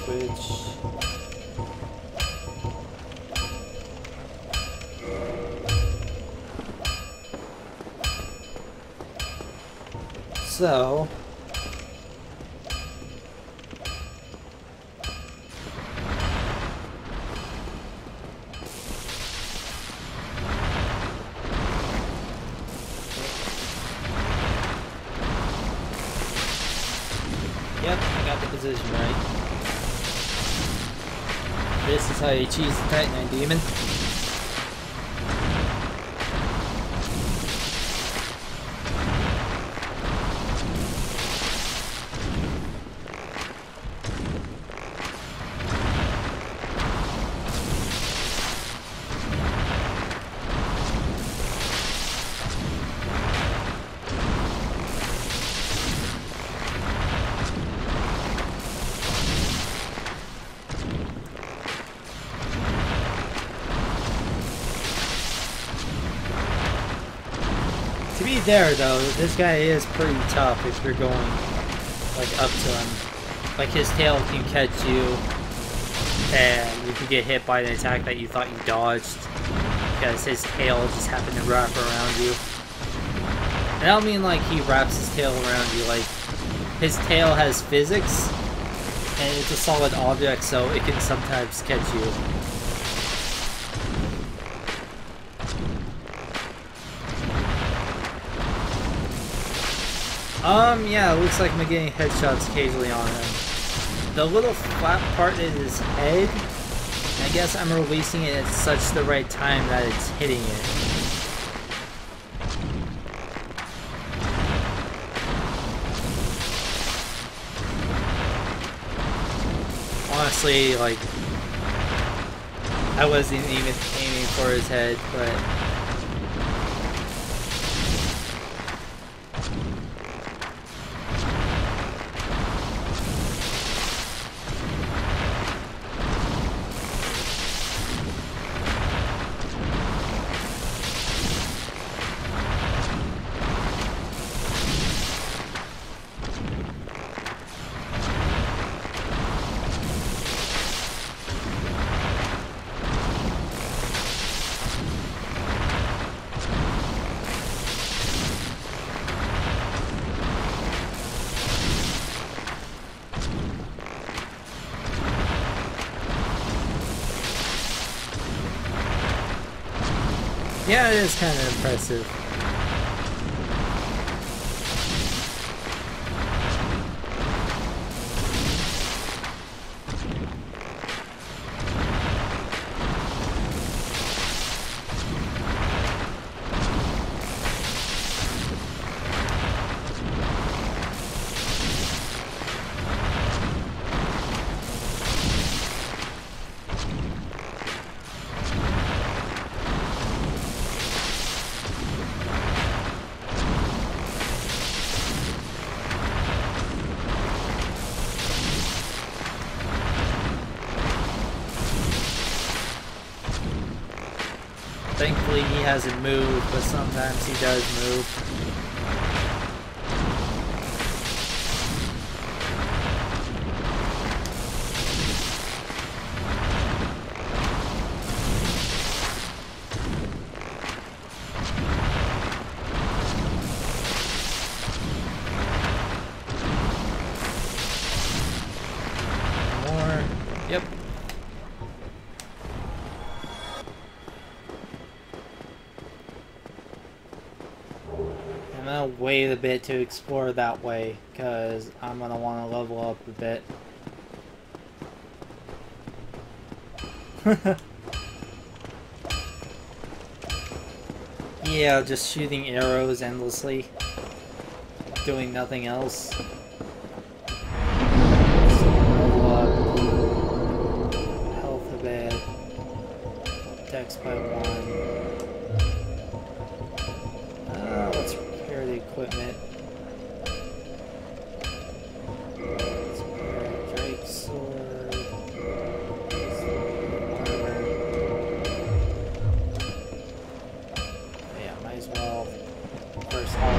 Switch. So... Yep, I got the position right. This is how you cheese the Titanite Demon. To be there though, this guy is pretty tough if you're going like up to him. Like his tail can catch you and you can get hit by an attack that you thought you dodged because his tail just happened to wrap around you. And I don't mean like he wraps his tail around you, like his tail has physics and it's a solid object so it can sometimes catch you. Yeah, it looks like I'm getting headshots occasionally on him. The little flat part in his head, I guess I'm releasing it at such the right time that it's hitting it. Honestly, like, I wasn't even aiming for his head, but... Yeah, it is kind of impressive. Thankfully he hasn't moved, but sometimes he does move. More. Yep. I'm gonna wait a bit to explore that way, because I'm gonna want to level up a bit. Yeah, just shooting arrows endlessly, doing nothing else. Level up, health a bit, dex by 1. Let's repair the equipment. Let's repair Drake's sword. Armor. Yeah, might as well first haul.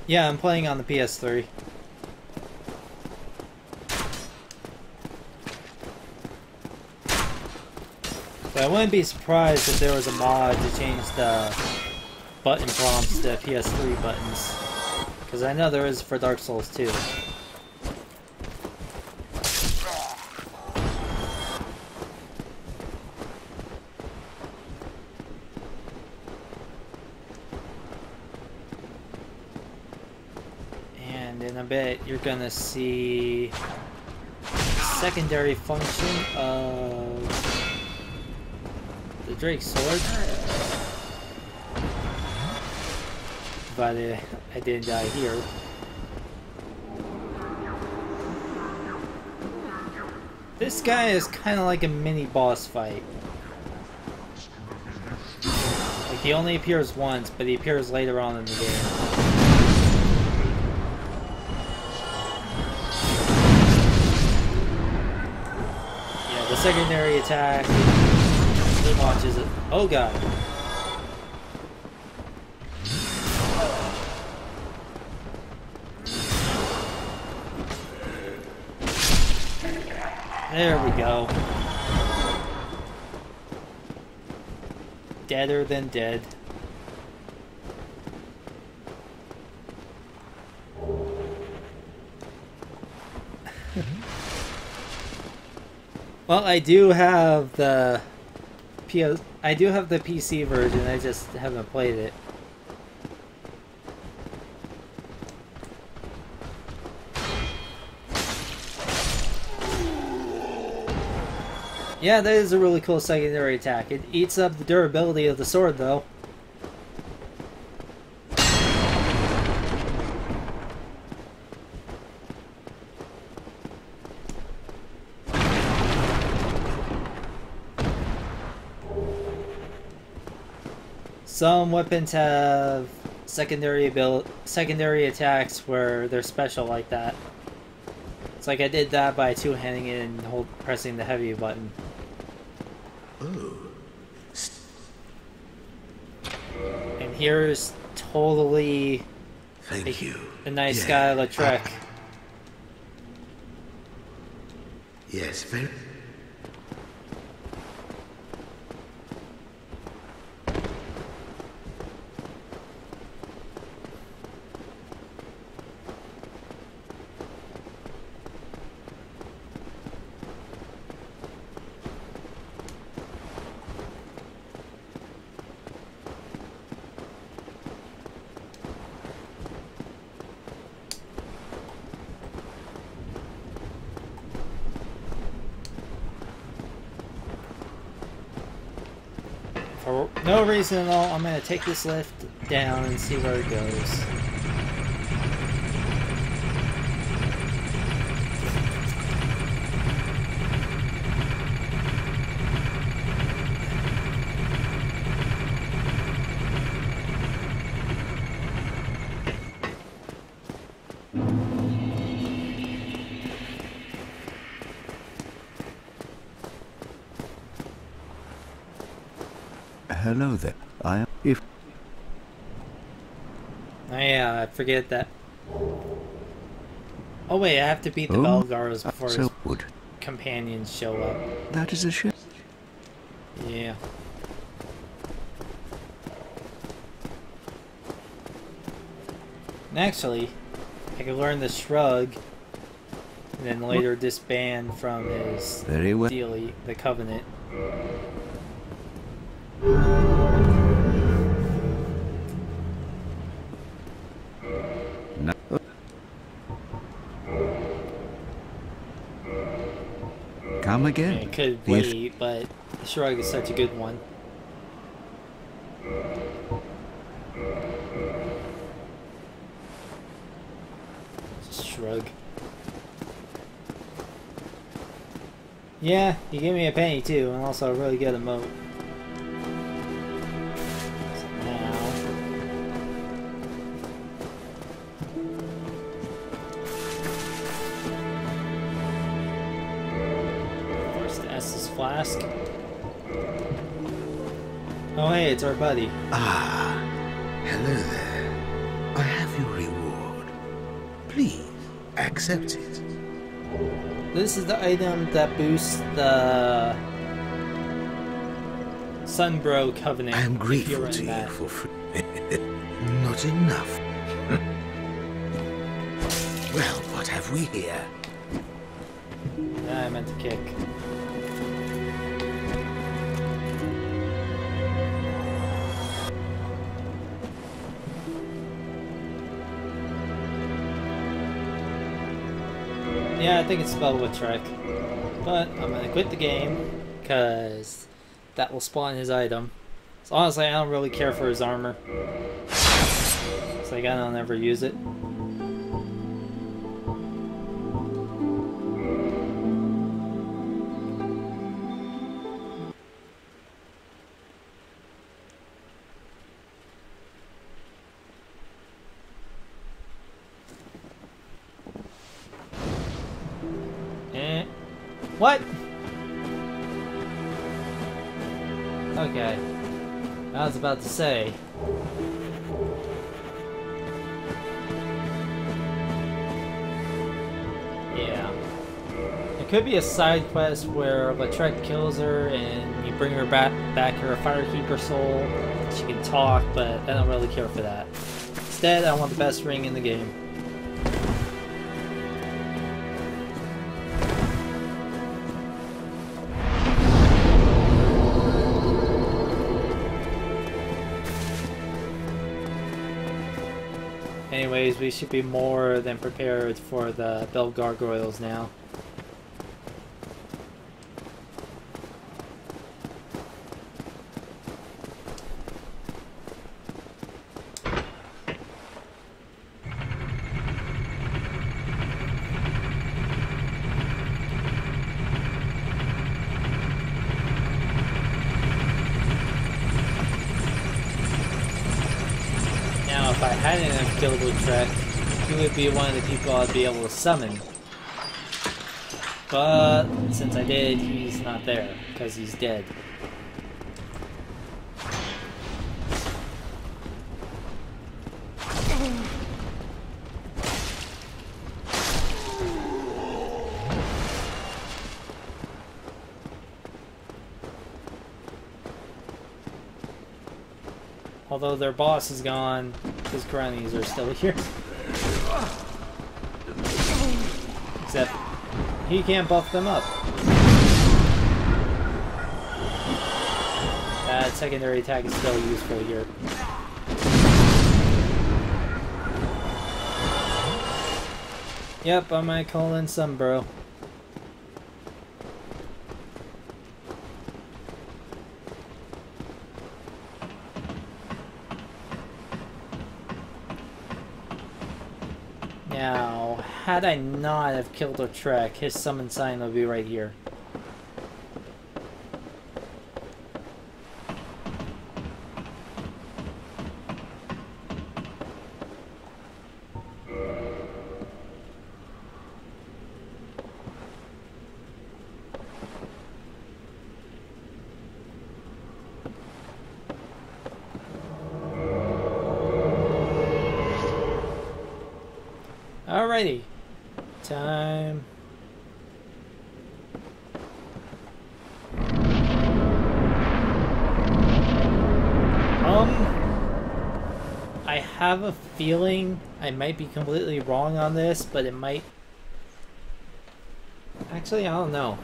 Yeah, I'm playing on the PS3. But I wouldn't be surprised if there was a mod to change the button prompts to PS3 buttons. Because I know there is for Dark Souls 2. And in a bit, you're gonna see the secondary function of the Drake sword. But I didn't die here. This guy is kind of like a mini boss fight. Like, he only appears once, but he appears later on in the game. The secondary attack, he launches it. Oh god. There we go. Deader than dead. Well, I do have the PC version. I just haven't played it. Yeah, that is a really cool secondary attack. It eats up the durability of the sword, though. Some weapons have secondary attacks where they're special like that. It's like I did that by two-handing it and pressing the heavy button. And here's totally Thank you. a nice Yeah. guy Lautrec. Yes, very. For no reason at all, I'm gonna take this lift down and see where it goes. Hello there. I am. If Oh yeah, I forget that. Oh wait, I have to beat the Oh, Belgars before his so would. companions show up. That is a shame. Yeah. And actually, I could learn the shrug, and then later disband from his Very well. dealie, the Covenant. No. Come again. I could The eff- wait, but the shrug is such a good one. Just shrug. Yeah, you gave me a penny too, and also a really good emote. So now, first S's flask. Oh hey, it's our buddy. Ah, hello there. I have your reward. Please accept it. This is the item that boosts the Sunbro Covenant. I am if you're grateful in to you that. for free. Not enough. Well, what have we here? I meant to kick. Yeah, I think it's spelled with Trek. But I'm gonna quit the game because that will spawn his item. So honestly, I don't really care for his armor. So I don't ever use it. What? Okay. I was about to say. Yeah. It could be a side quest where Lautrec kills her and you bring her back her Firekeeper soul. She can talk, but I don't really care for that. Instead, I want the best ring in the game. Anyways, we should be more than prepared for the Bell Gargoyles now. Now, if I hadn't have killed Lautrec, he would be one of the people I'd be able to summon. But since I did, he's not there because he's dead. Although their boss is gone, his cronies are still here. Except, he can't buff them up. That secondary attack is still useful here. Yep, I might call in some, bro. Now, had I not have killed Lautrec, his summon sign would be right here. Alrighty, time. I have a feeling I might be completely wrong on this, but it might. Actually, I don't know.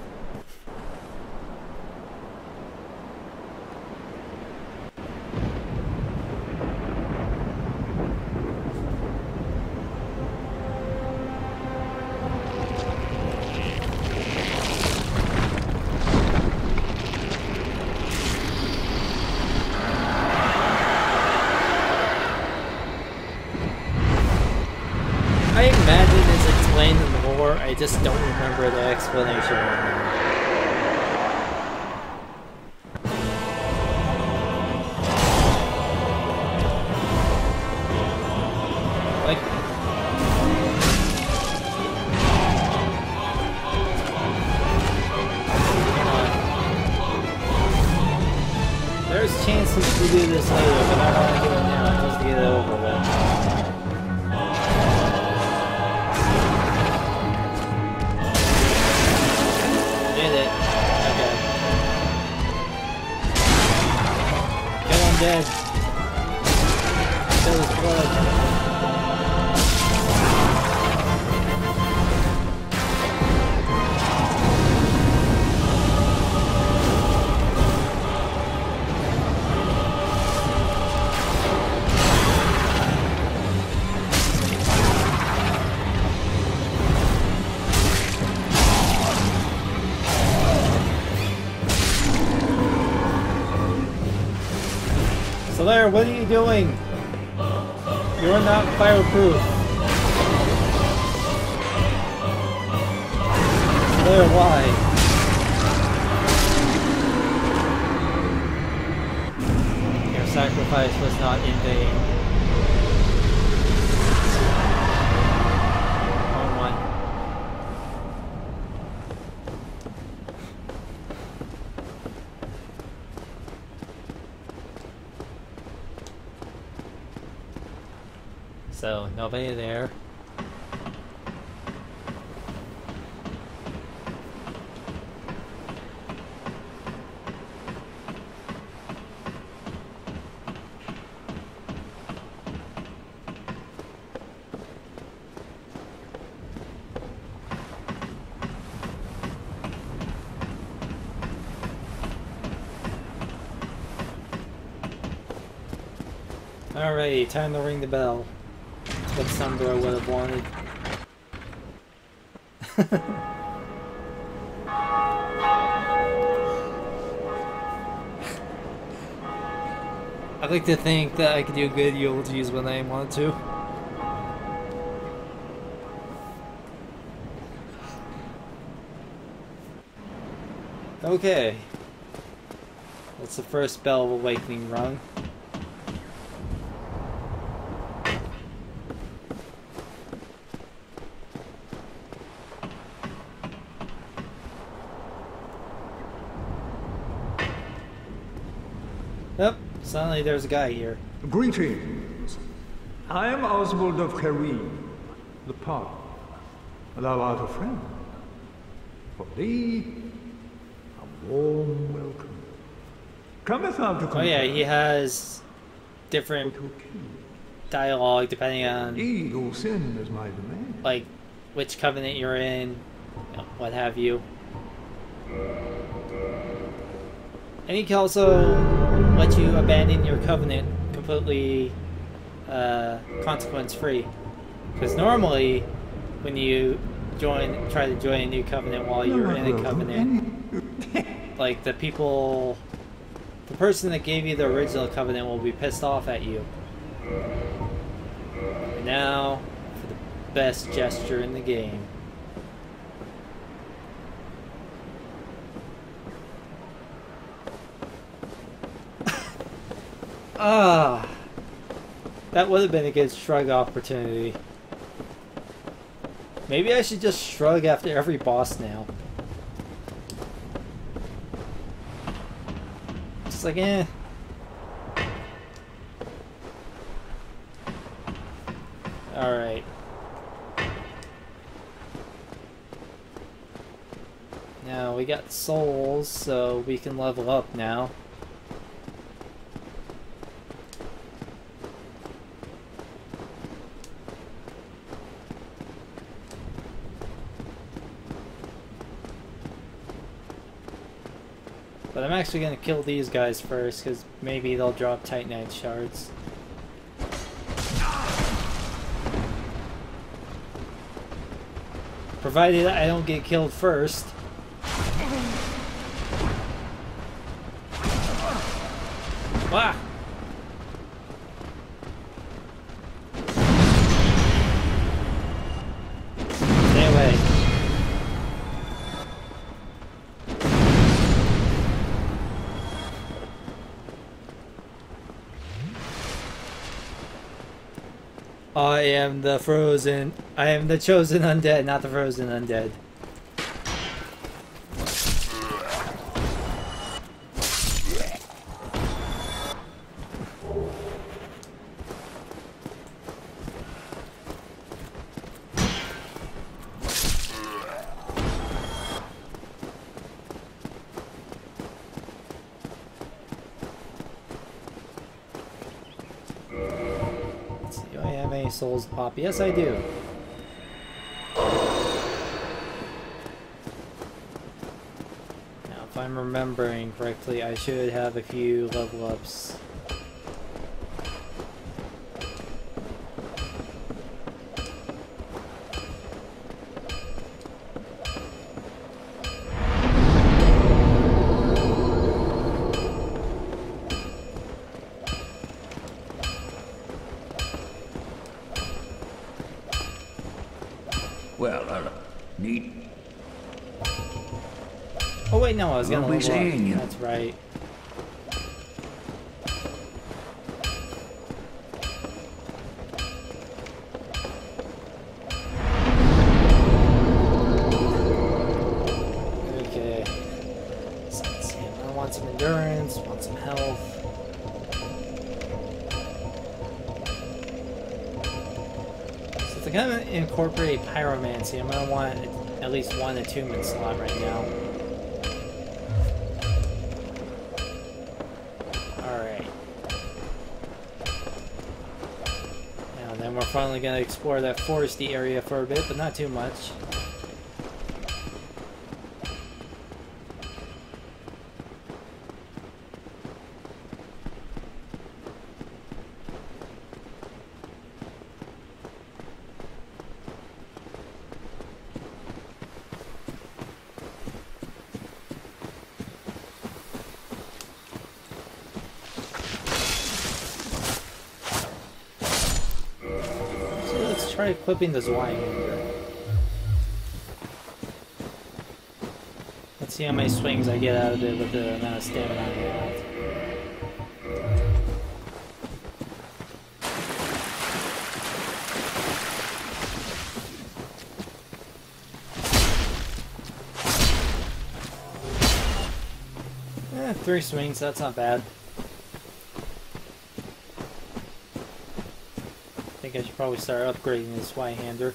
I imagine it's explained in the lore, I just don't remember the explanation right now. Like... Come on. There's chances to do this later, but I want to do it now just to get it over with. Dead. Kill his blood. Solaire, what are you doing? You're not fireproof. Solaire, why? Your sacrifice was not in vain. Wrong one. So, nobody there. Alrighty, time to ring the bell. What Sunbro would have wanted. I like to think that I could do good eulogies when I want to. Okay. That's the first bell of awakening rung. Yep, suddenly there's a guy here. Greetings. I am Oswald of Carim, the Pardon. Thou art a friend. For thee, a warm welcome. Cometh out to Oh yeah, he has different dialogue depending on Indeed, all sin is my domain. like which covenant you're in, what have you. And he can also let you abandon your covenant completely consequence free. Because normally when you try to join a new covenant while you're in a covenant, like the person that gave you the original covenant will be pissed off at you. And now for the best gesture in the game. Ah, that would have been a good shrug opportunity. Maybe I should just shrug after every boss now. Just like, eh. Alright. Now we got souls, so we can level up now. But I'm actually going to kill these guys first, because maybe they'll drop Titanite shards. Provided I don't get killed first. Wah! Stay away. I am the frozen. I am the chosen undead, not the frozen undead. Souls pop. Yes, I do. Now, if I'm remembering correctly, I should have a few level ups. Neat. Oh wait, no, I was gonna Won't be level up. seeing you. That's right. Okay. So let's see. I want some endurance, want some health. If I'm going to incorporate pyromancy, I'm going to want at least one attunement slot right now. Alright. Now then we're finally going to explore that foresty area for a bit, but not too much. Try equipping the Zweihander. Let's see how many swings I get out of it with the amount of stamina I have. Eh, 3 swings, that's not bad. I should probably start upgrading this Zweihander.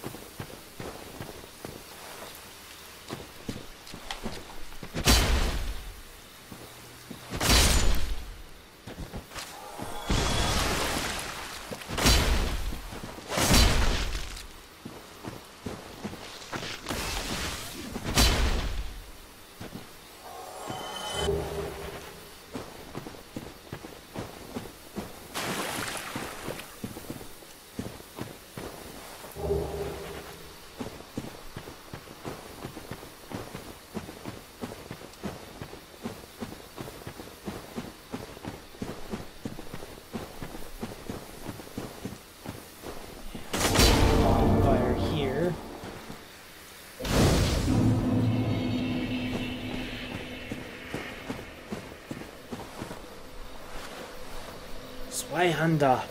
Wayhanda.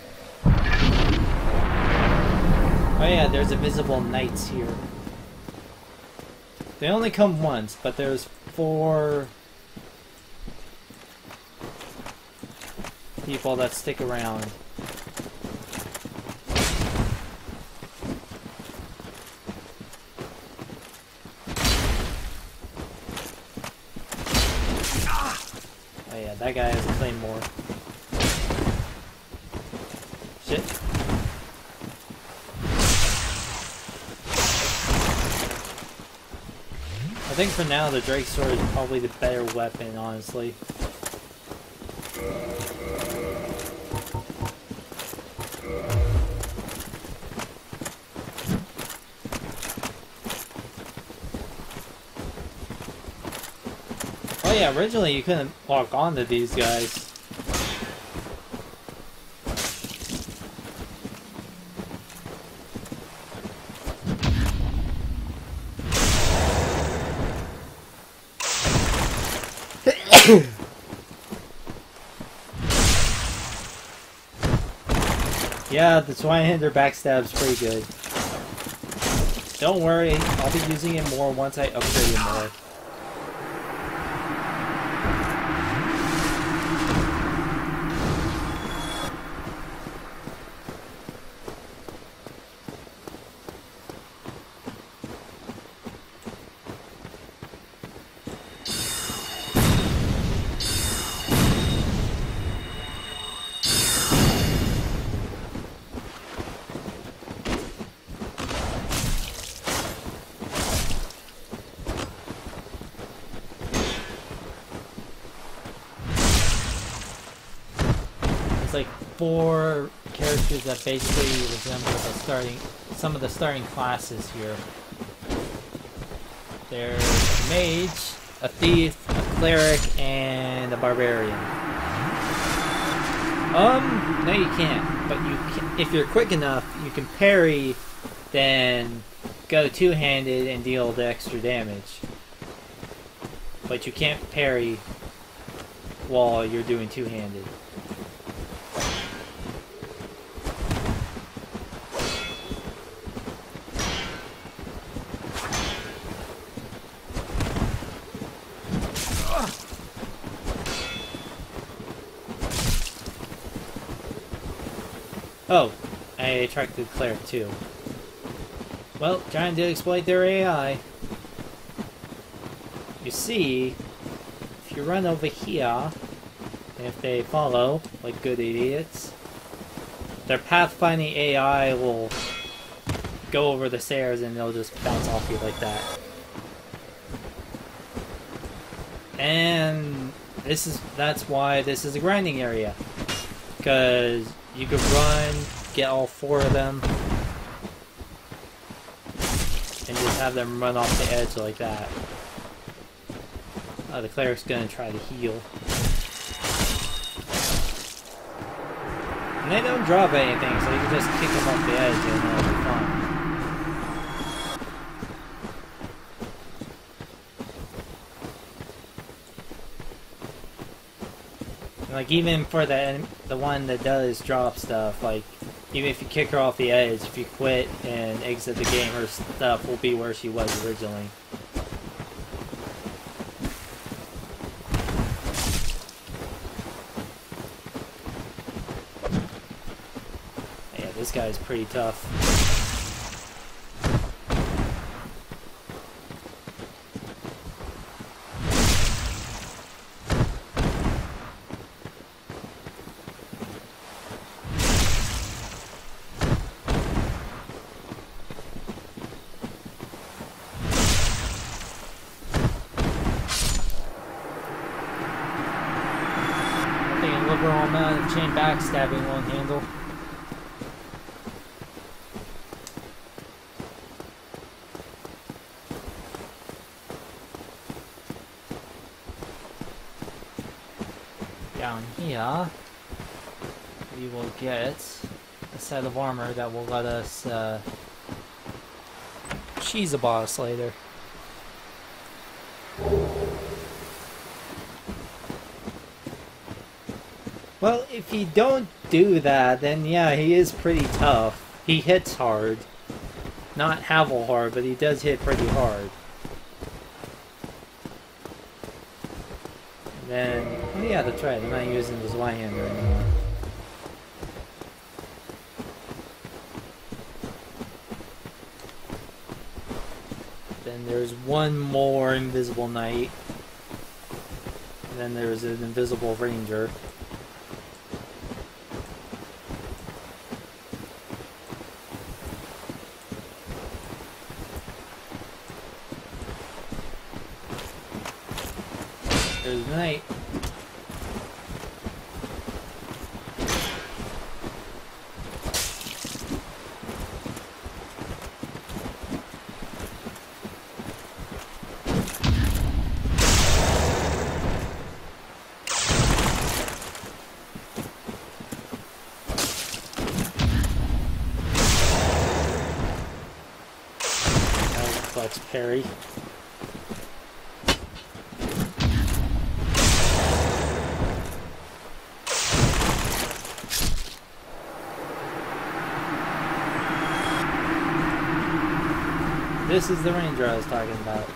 Oh yeah, there's invisible knights here. They only come once, but there's 4 people that stick around. Oh yeah, that guy has a claymore. Shit. I think for now the Drake Sword is probably the better weapon, honestly. Oh yeah, originally you couldn't walk onto these guys. Yeah, the Swine-Hander backstab's pretty good. Don't worry, I'll be using it more once I upgrade it more. Like 4 characters that basically resemble some of the starting classes here. There's a mage, a thief, a cleric, and a barbarian. No you can't, but you can, if you're quick enough, you can parry, then go two-handed and deal the extra damage. But you can't parry while you're doing two-handed. Oh, I attracted the cleric too. Well, trying to exploit their AI. You see, if you run over here, and if they follow, like good idiots, their pathfinding AI will go over the stairs and they'll just bounce off you like that. And that's why this is a grinding area. Because you could run, get all 4 of them, and just have them run off the edge like that. The cleric's gonna try to heal. And they don't drop anything, so you can just kick them off the edge and it'll be fine. Like, even for the one that does drop stuff, like, even if you kick her off the edge, if you quit and exit the game, her stuff will be where she was originally. Yeah, this guy's pretty tough. Liberal amount of chain backstabbing won't handle. Down here, we will get a set of armor that will let us cheese a boss later. Well, if you don't do that, then yeah, he is pretty tough. He hits hard. Not Havel hard, but he does hit pretty hard. And then, oh yeah, that's right, I'm not using his Y-hander anymore. Then there's one more Invisible Knight. And then there's an Invisible Ranger. There's the Knight. Flex parry. This is the Ranger I was talking about.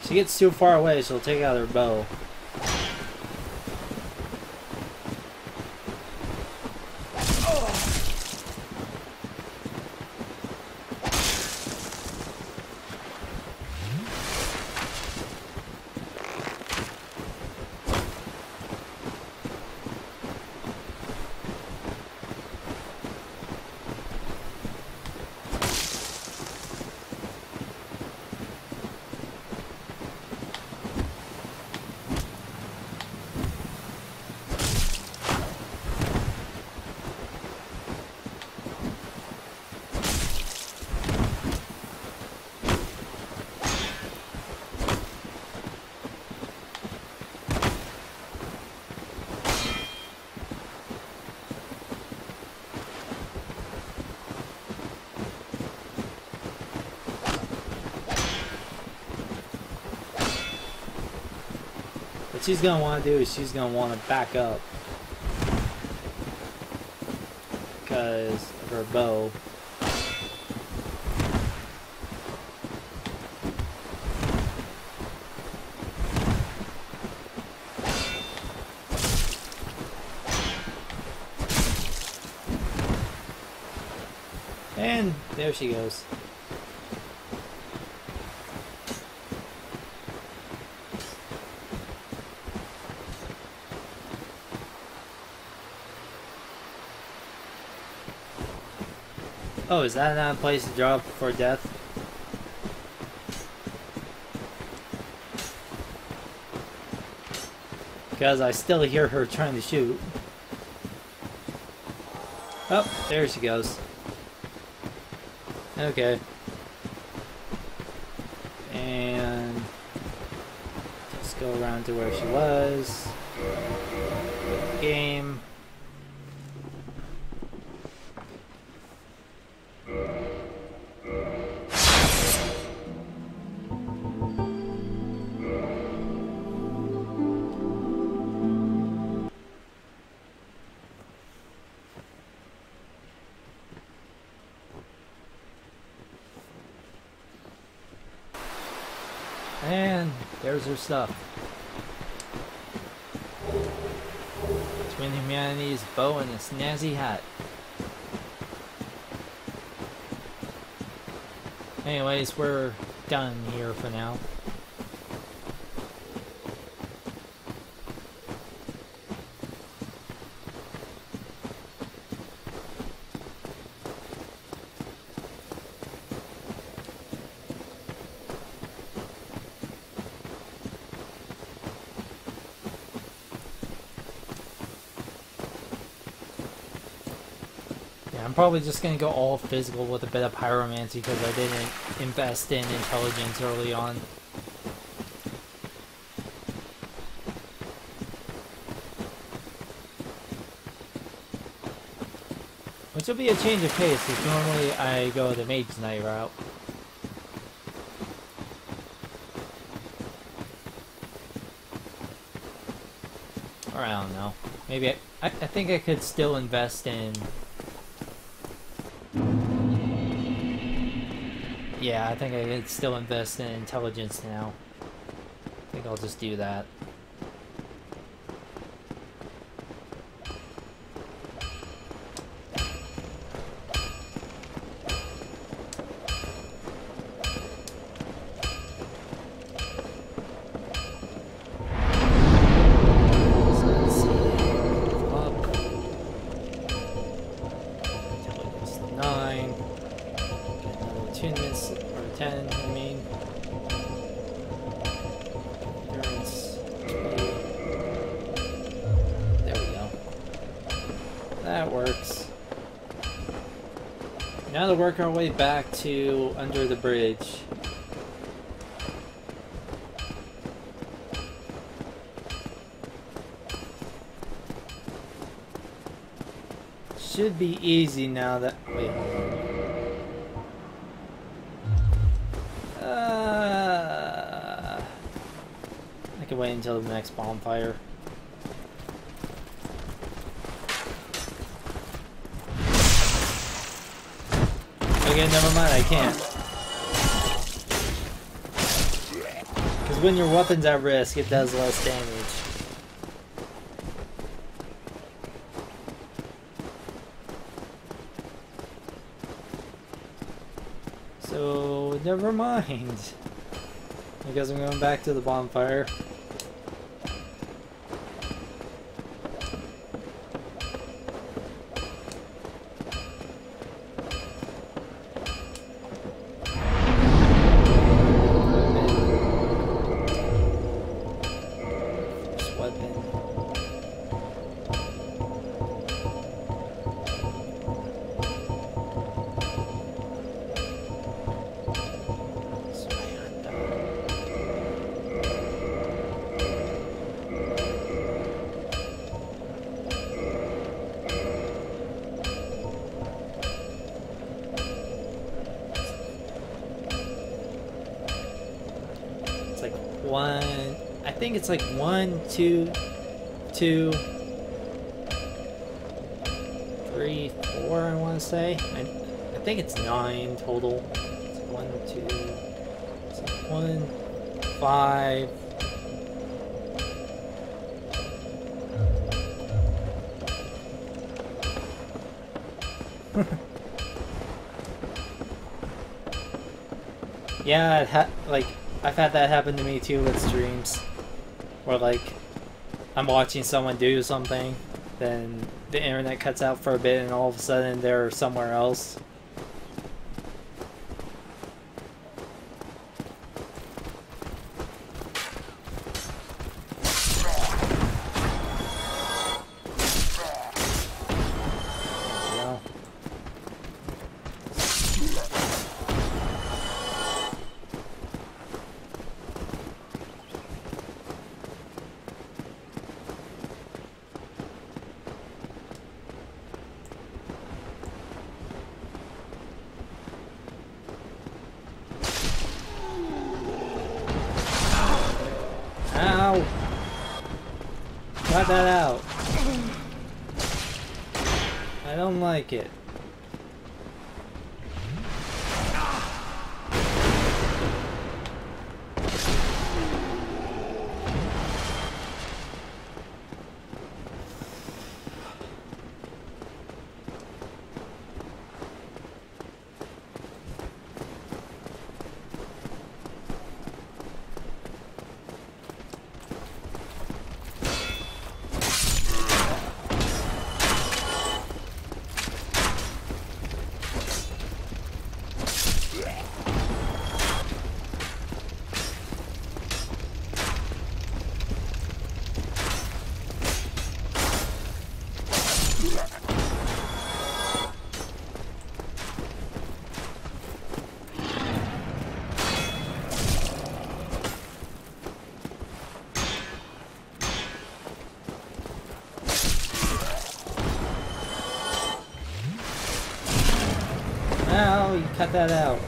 She gets too far away, she'll take out her bow. What she's gonna want to do is she's gonna want to back up because of her bow. And there she goes. Oh, is that not a place to drop for death? Because I still hear her trying to shoot. Oh, there she goes. Okay. And just go around to where she was. Game. And there's her stuff. Twin Humanity's bow and a snazzy hat. Anyways, we're done here for now. I'm probably just going to go all physical with a bit of pyromancy because I didn't invest in intelligence early on. Which will be a change of pace because normally I go the Mage Knight route. Or I don't know. Maybe I think I could still invest in... Yeah, I think I could still invest in intelligence now. I think I'll just do that. Now to work our way back to under the bridge. Should be easy now that... Wait, hold on. I can wait until the next bonfire. Okay, never mind, I can't. Because when your weapon's at risk, it does less damage. So, never mind. I guess I'm going back to the bonfire. I think it's like 1, 2, 2, 3, 4, I want to say. I think it's 9 total. It's 1, 2, it's like 1, 5. Yeah, like I've had that happen to me too with streams, where like I'm watching someone do something, then the internet cuts out for a bit, and all of a sudden they're somewhere else. Ow! Cut that out. I don't like it. Ow, you cut that out.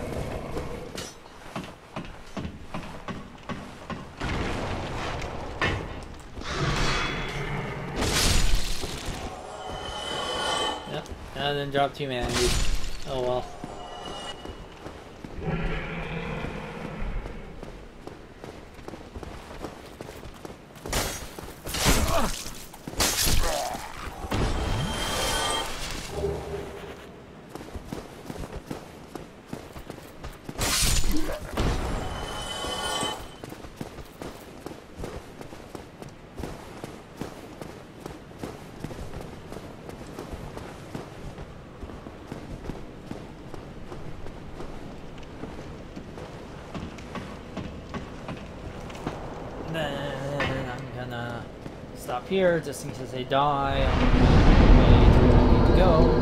Yep, and then dropped humanity. Oh well. Then I'm gonna stop here just in case they die. I'm way to where I need to go.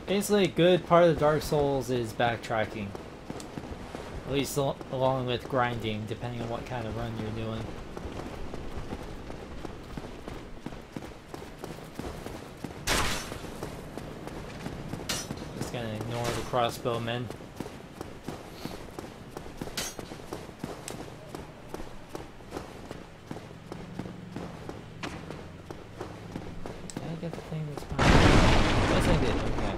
Basically, a good part of Dark Souls is backtracking. At least along with grinding, depending on what kind of run you're doing. Just gonna ignore the crossbowmen. Did I get the thing that's behind me? Yes, I did. Okay.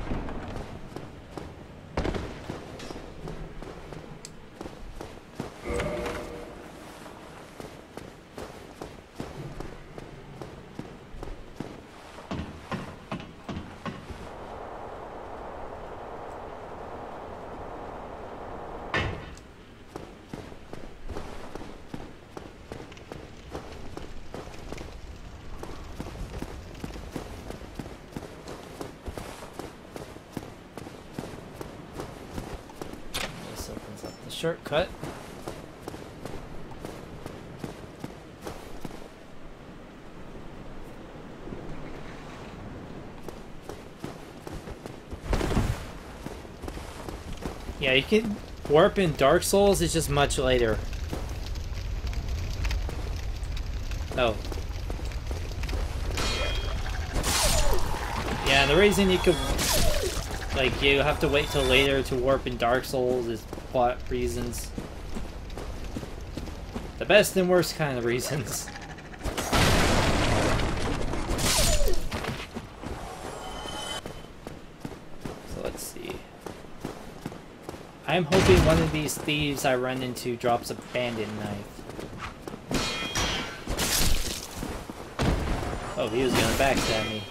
Shortcut. Yeah, you can warp in Dark Souls, it's just much later. Oh. Yeah, the reason you could, like, you have to wait till later to warp in Dark Souls is plot reasons. The best and worst kind of reasons. So let's see. I'm hoping one of these thieves I run into drops a bandit knife. Oh, he was gonna backstab me.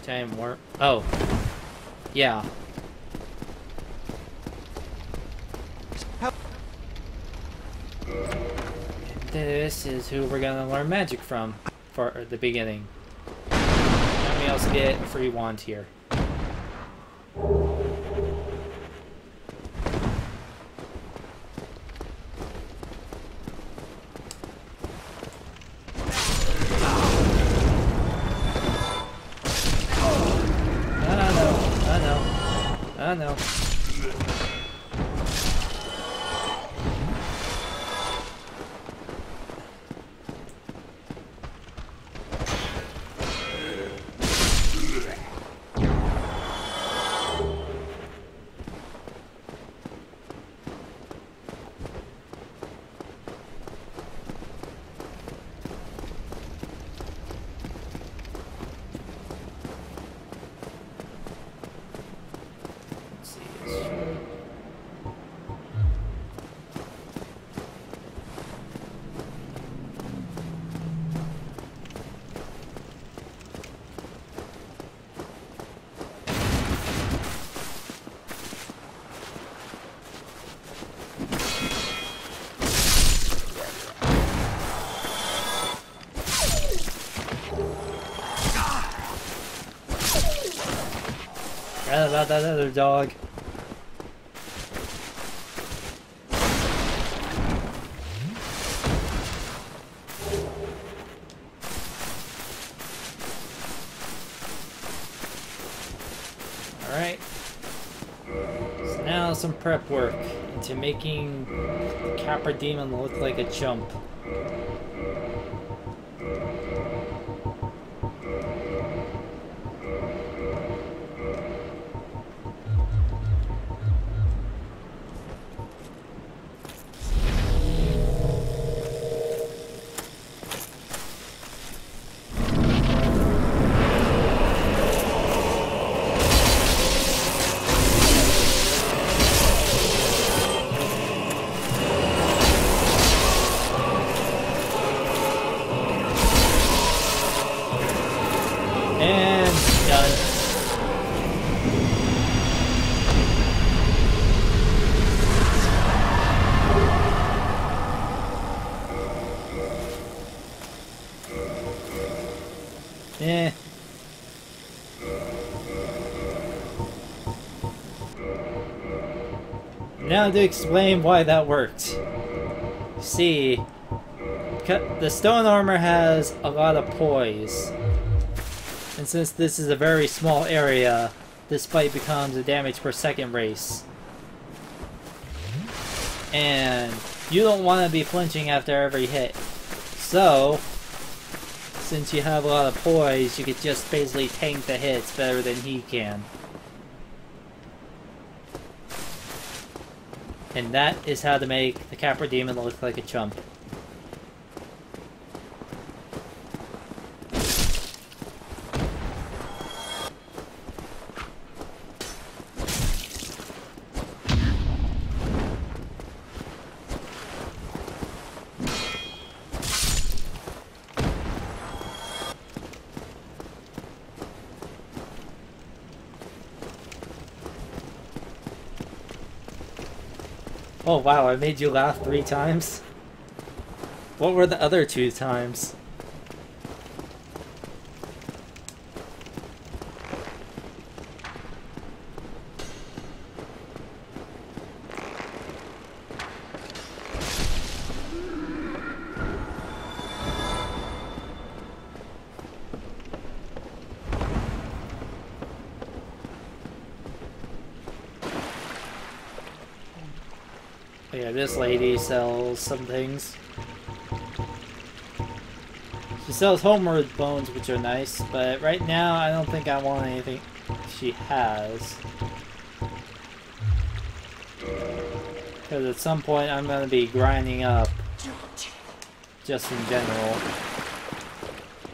Giant warp. Oh. Yeah. This is who we're gonna learn magic from for the beginning. And we also get a free wand here. I know. Forgot about that other dog. Alright. So now some prep work into making the Capra Demon look like a chump. Eh. Now to explain why that worked. See, the stone armor has a lot of poise. And since this is a very small area, this fight becomes a damage per second race. And you don't want to be flinching after every hit. So, since you have a lot of poise, you could just basically tank the hits better than he can. And that is how to make the Capra Demon look like a chump. Oh wow, I made you laugh 3 times? What were the other 2 times? Yeah, this lady sells some things. She sells homeward bones, which are nice, but right now I don't think I want anything she has. Because at some point I'm going to be grinding up, just in general.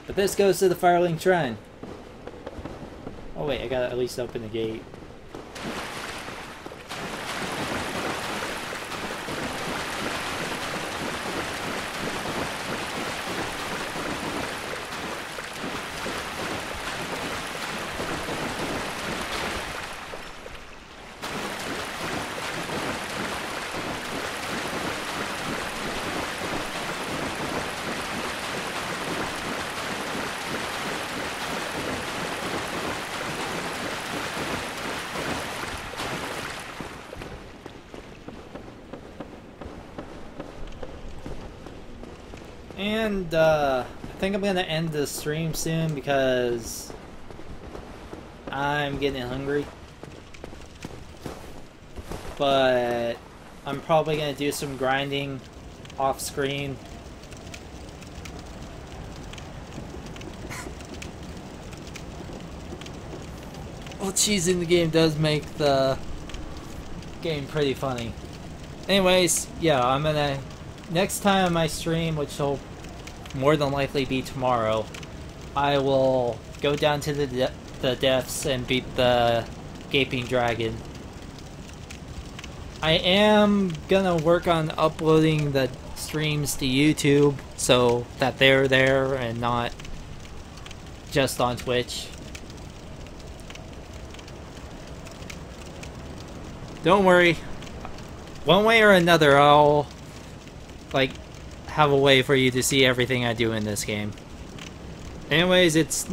But this goes to the Firelink Shrine. Oh wait, I gotta at least open the gate. And I think I'm gonna end the stream soon because I'm getting hungry. But I'm probably gonna do some grinding off screen. Well, cheesing the game does make the game pretty funny. Anyways, yeah, I'm gonna... Next time I stream, which will more than likely be tomorrow, I will go down to the depths and beat the Gaping Dragon. I am gonna work on uploading the streams to YouTube so that they're there and not just on Twitch. Don't worry. One way or another, I'll like have a way for you to see everything I do in this game. Anyways, it's